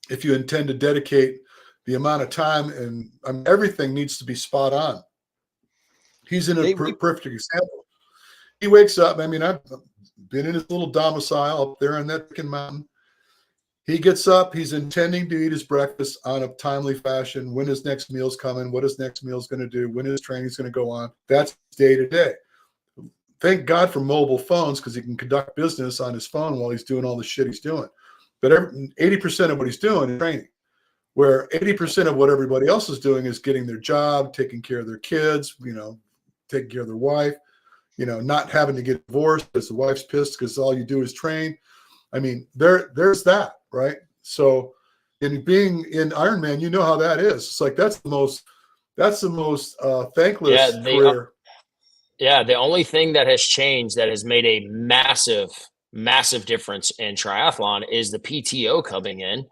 if you intend to dedicate the amount of time, and everything needs to be spot on. He's in a perfect example. He wakes up. I've been in his little domicile up there on that freaking mountain. He gets up. He's intending to eat his breakfast on a timely fashion, when his next meal's coming, what his next meal's going to do, when his training's going to go on. That's day to day. Thank God for mobile phones, because he can conduct business on his phone while he's doing all the shit he's doing. But 80% of what he's doing is training, where 80% of what everybody else is doing is getting their job, taking care of their kids, taking care of their wife, not having to get divorced because the wife's pissed because all you do is train. There's that, right? So in being in Ironman, you know how that is. It's that's the most thankless career. The only thing that has changed, that has made a massive, massive difference in triathlon, is the PTO coming in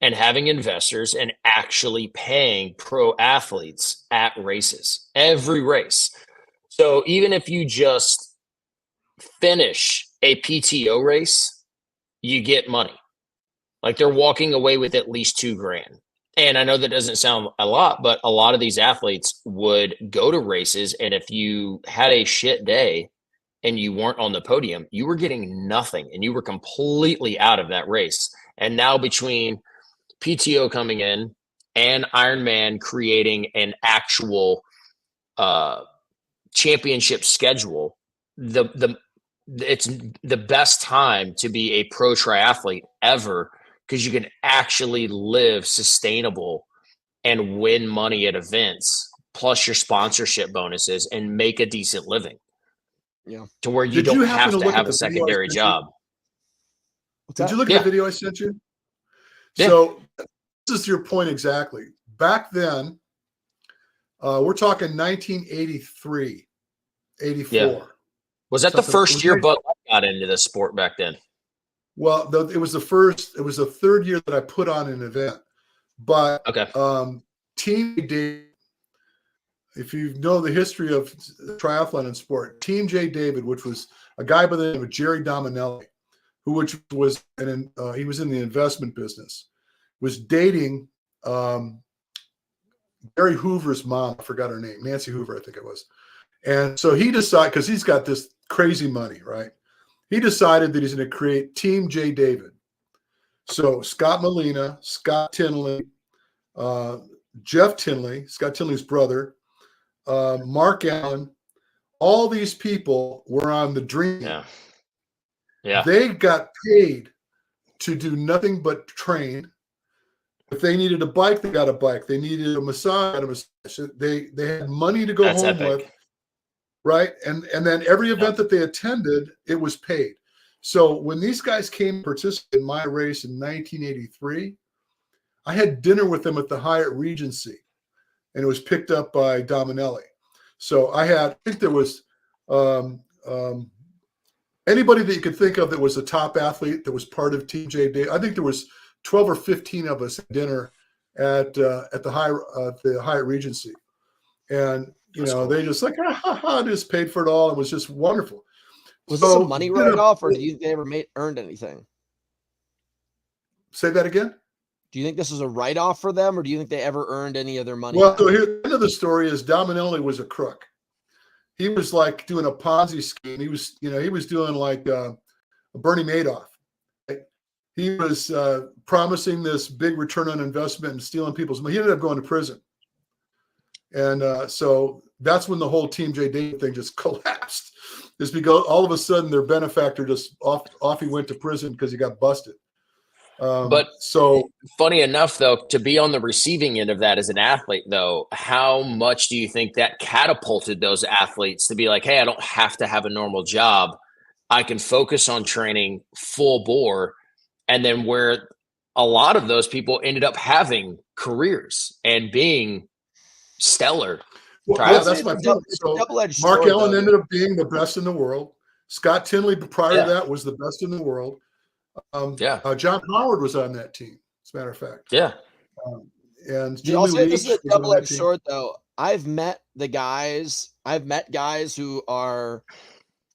and having investors and actually paying pro athletes at races, every race. So even if you just finish a PTO race, you get money. They're walking away with at least $2,000. And I know that doesn't sound a lot, but a lot of these athletes would go to races, and if you had a shit day and you weren't on the podium, you were getting nothing, and you were completely out of that race. And now between PTO coming in and Ironman creating an actual championship schedule, it's the best time to be a pro triathlete ever, because you can actually live sustainable and win money at events, plus your sponsorship bonuses, and make a decent living. Yeah. To where you Did you don't happen have to to look at have the a video I secondary sent you? job. Did you look at Yeah. the video I sent you? Yeah. So this is your point exactly. Back then, we're talking 1983, 84. Yeah. Was that the Something- it first was year nice- Bud Light got into the sport back then? Well, it was the third year that I put on an event. But Okay. Team David, if you know the history of triathlon and sport, Team J. David, which was a guy by the name of Jerry Dominelli, he was in the investment business, was dating Gary Hoover's mom. I forgot her name, Nancy Hoover, I think it was. And so he decided, because he's got this crazy money, right? He decided that he's going to create Team J. David. So Scott Molina, Scott Tinley, Jeff Tinley, Scott Tinley's brother, Mark Allen, all these people were on the dream. Yeah. Yeah. They got paid to do nothing but train. If they needed a bike, they got a bike. They needed a massage, They had money to go That's home epic. with, right? And then every event that they attended, it was paid. So when these guys came to participate in my race in 1983, I had dinner with them at the Hyatt Regency, and it was picked up by Dominelli. So I think there was anybody that you could think of that was a top athlete that was part of Team J. David. I think there was 12 or 15 of us at dinner at the Hyatt Regency, and they just like just paid for it all. It was just wonderful. Was this a money write-off, or do you think they ever earned anything? Say that again. Do you think this was a write-off for them, or do you think they ever earned any of their money? Well, so here, the end of the story is Dominelli was a crook. He was like doing a Ponzi scheme. He was doing like Bernie Madoff. He was promising this big return on investment and stealing people's money. He ended up going to prison. And so that's when the whole Team J. David thing just collapsed. Is because all of a sudden their benefactor just off he went to prison because he got busted. But so funny enough, though, to be on the receiving end of that as an athlete, though, how much do you think that catapulted those athletes to be like, hey, I don't have to have a normal job. I can focus on training full bore. And then where a lot of those people ended up having careers and being stellar. Well, that's my point. So Mark Allen ended up being the best in the world. Scott Tinley prior to that was the best in the world. John Howard was on that team, as a matter of fact. Yeah. And I'll say this is a double-edged sword, though. I've met guys who are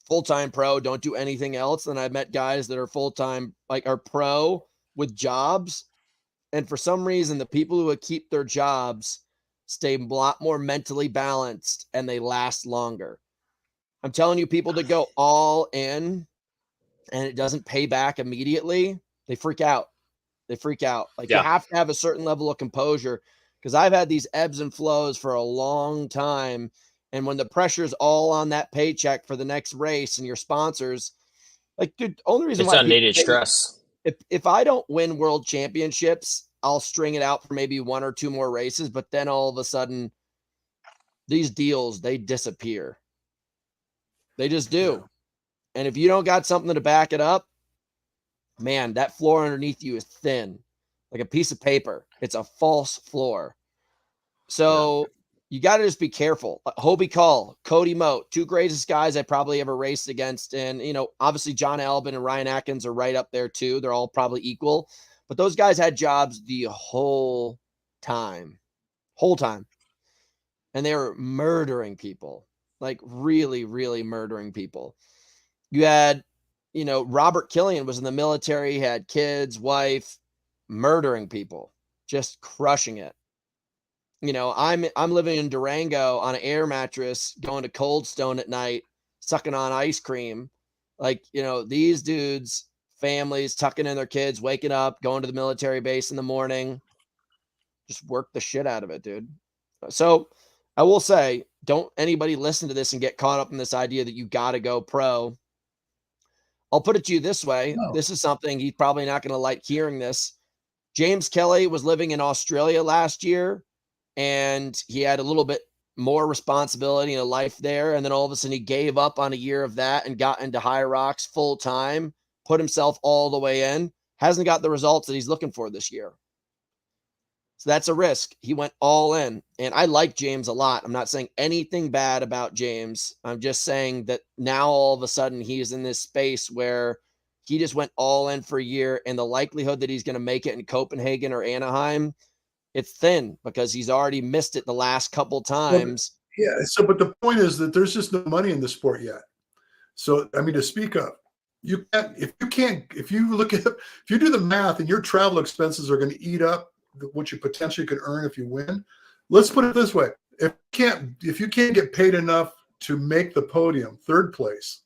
full-time pro, don't do anything else. And I've met guys that are full-time, like are pro with jobs. And for some reason, the people who keep their jobs stay a lot more mentally balanced and they last longer. I'm telling you, people that go all in and it doesn't pay back immediately, they freak out. Like you have to have a certain level of composure, because I've had these ebbs and flows for a long time. And when the pressure's all on that paycheck for the next race and your sponsors, like, dude, only reason it's unneeded stress. If I don't win world championships, I'll string it out for maybe one or two more races, but then all of a sudden these deals, they disappear. They just do. Yeah. And if you don't got something to back it up, man, that floor underneath you is thin, like a piece of paper. It's a false floor. So you got to just be careful. Hobie Call, Cody Moat, two greatest guys I probably ever raced against. And, obviously John Albin and Ryan Atkins are right up there too. They're all probably equal. But those guys had jobs the whole time. And they were murdering people, like really, really murdering people. You had, Robert Killian was in the military, had kids, wife, murdering people, just crushing it. I'm living in Durango on an air mattress, going to Cold Stone at night, sucking on ice cream. Like, these dudes, families tucking in their kids, waking up, going to the military base in the morning, just work the shit out of it, dude. So I will say, don't anybody listen to this and get caught up in this idea that you got to go pro. I'll put it to you this way. No. This is something he's probably not going to like hearing this. James Kelly was living in Australia last year. and he had a little bit more responsibility in a life there. And then all of a sudden he gave up on a year of that and got into High Rocks full time, put himself all the way in, hasn't got the results that he's looking for this year. So that's a risk. He went all in. And I like James a lot. I'm not saying anything bad about James. I'm just saying that now all of a sudden he's in this space where he just went all in for a year, and the likelihood that he's going to make it in Copenhagen or Anaheim, it's thin because he's already missed it the last couple times. Well, yeah. So, but the point is that there's just no money in the sport yet. So, I mean, to speak up, you can't, if you do the math and your travel expenses are going to eat up what you potentially could earn if you win. Let's put it this way. If you can't get paid enough to make the podium, third place,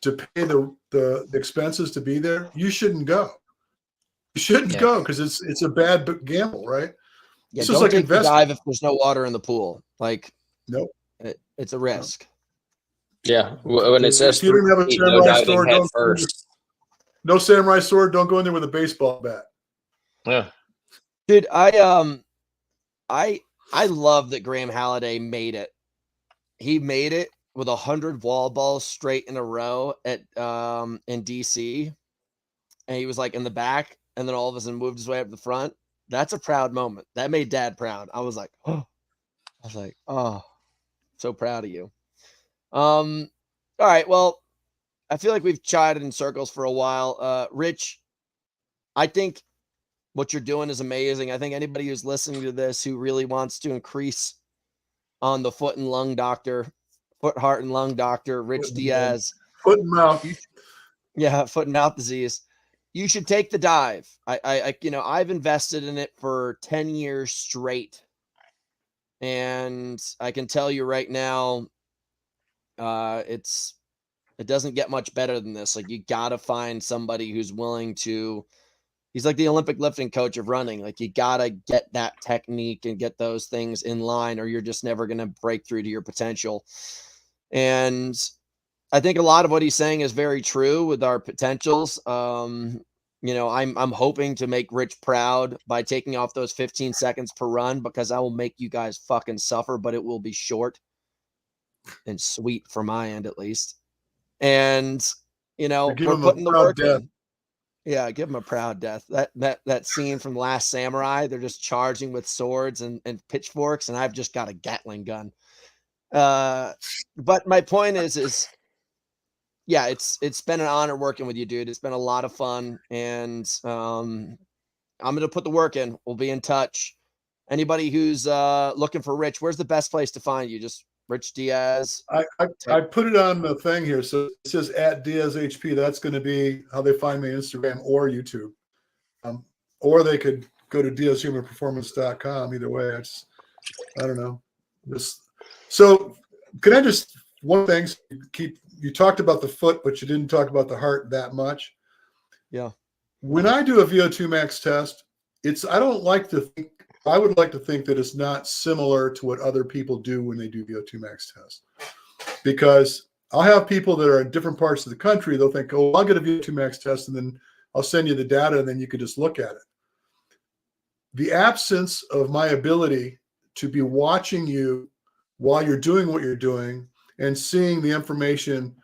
to pay the expenses to be there, you shouldn't go. You shouldn't go because it's a bad gamble, right? Yeah, don't like take the dive if there's no water in the pool. Like, nope, it's a risk. Yeah, when it says if you don't have a samurai sword, no samurai sword, don't go in there with a baseball bat. Yeah, dude, I love that Graham Halliday made it. He made it with 100 wall balls straight in a row at in DC, and he was like in the back, and then all of a sudden moved his way up the front. That's a proud moment. That made Dad proud. I was like, oh, so proud of you. All right, well, I feel like we've chatted in circles for a while. Rich, I think what you're doing is amazing. I think anybody who's listening to this who really wants to increase on the foot, heart, and lung doctor, Rich Diaz. Foot and mouth. Foot and mouth disease. You should take the dive. I've invested in it for 10 years straight. And I can tell you right now, it doesn't get much better than this. Like, you got to find somebody who's willing to, he's like the Olympic lifting coach of running. Like, you got to get that technique and get those things in line, or you're just never going to break through to your potential. And I think a lot of what he's saying is very true with our potentials. I'm hoping to make Rich proud by taking off those 15 seconds per run, because I will make you guys fucking suffer, but it will be short and sweet for my end, at least. And, we're putting the work in. Yeah, give him a proud death. That scene from The Last Samurai, they're just charging with swords and pitchforks, and I've just got a Gatling gun. But my point is yeah, it's been an honor working with you, dude. It's been a lot of fun, and I'm going to put the work in. We'll be in touch. Anybody who's looking for Rich, where's the best place to find you? Just Rich Diaz. I put it on the thing here. So it says @DiazHP. That's going to be how they find me on Instagram or YouTube. Or they could go to DiazHumanPerformance.com. Either way, I don't know. So can I just, one thing, you talked about the foot, but you didn't talk about the heart that much. Yeah. When I do a VO2 max test, I would like to think that it's not similar to what other people do when they do VO2 max tests, because I'll have people that are in different parts of the country. They'll think, oh, I'll get a VO2 max test and then I'll send you the data and then you could just look at it. The absence of my ability to be watching you while you're doing what you're doing and seeing the information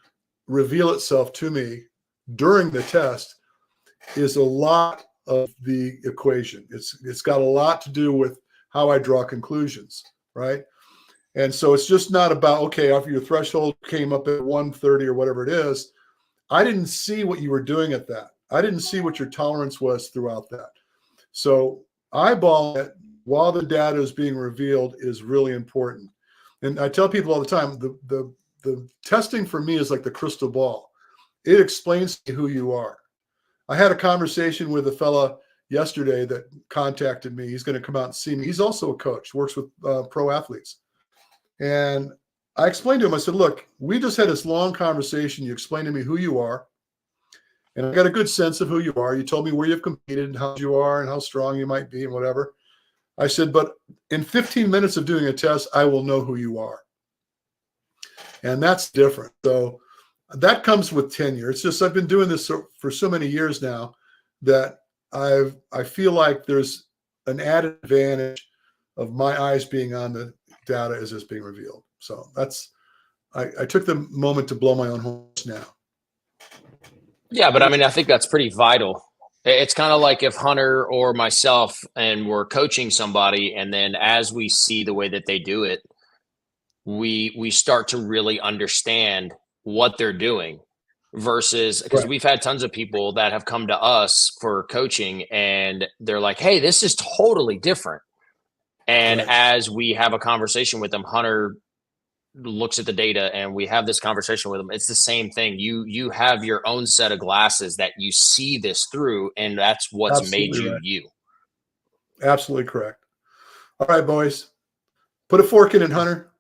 reveal itself to me during the test is a lot of the equation. It's got a lot to do with how I draw conclusions, right? And so it's just not about, okay, after your threshold came up at 130 or whatever it is, I didn't see what you were doing at that. I didn't see what your tolerance was throughout that. So eyeball it while the data is being revealed is really important. And I tell people all the time, the testing for me is like the crystal ball. It explains to you who you are. I had a conversation with a fella yesterday that contacted me. He's going to come out and see me. He's also a coach, works with pro athletes. And I explained to him, I said, look, we just had this long conversation. You explained to me who you are. And I got a good sense of who you are. You told me where you've competed and how you are and how strong you might be and whatever. I said, but in 15 minutes of doing a test, I will know who you are. And that's different. So that comes with tenure. It's just, I've been doing this for so many years now that I feel like there's an added advantage of my eyes being on the data as it's being revealed. So I took the moment to blow my own horse now. Yeah, but I mean, I think that's pretty vital. It's kind of like if Hunter or myself and we're coaching somebody, and then as we see the way that they do it, we start to really understand what they're doing versus because Right. we've had tons of people that have come to us for coaching and they're like, hey, this is totally different. And Right. as we have a conversation with them, Hunter looks at the data and we have this conversation with them. It's the same thing. You have your own set of glasses that you see this through, and that's what's made Absolutely you right. you. Absolutely correct. All right, boys. Put a fork in it, Hunter.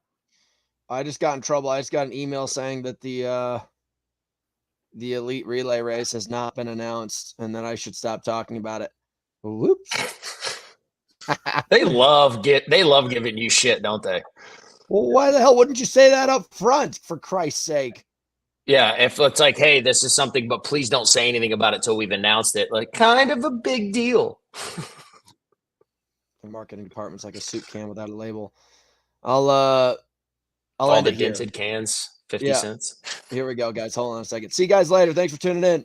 I just got in trouble. I just got an email saying that the elite relay race has not been announced, and then I should stop talking about it. Whoops. They love giving you shit, don't they? Well, why the hell wouldn't you say that up front, for Christ's sake? Yeah, if it's like, hey, this is something, but please don't say anything about it till we've announced it. Like, kind of a big deal. The marketing department's like a soup can without a label. I'll All end the it here. dented cans, 50 Yeah. cents. Here we go, guys. Hold on a second. See you guys later. Thanks for tuning in.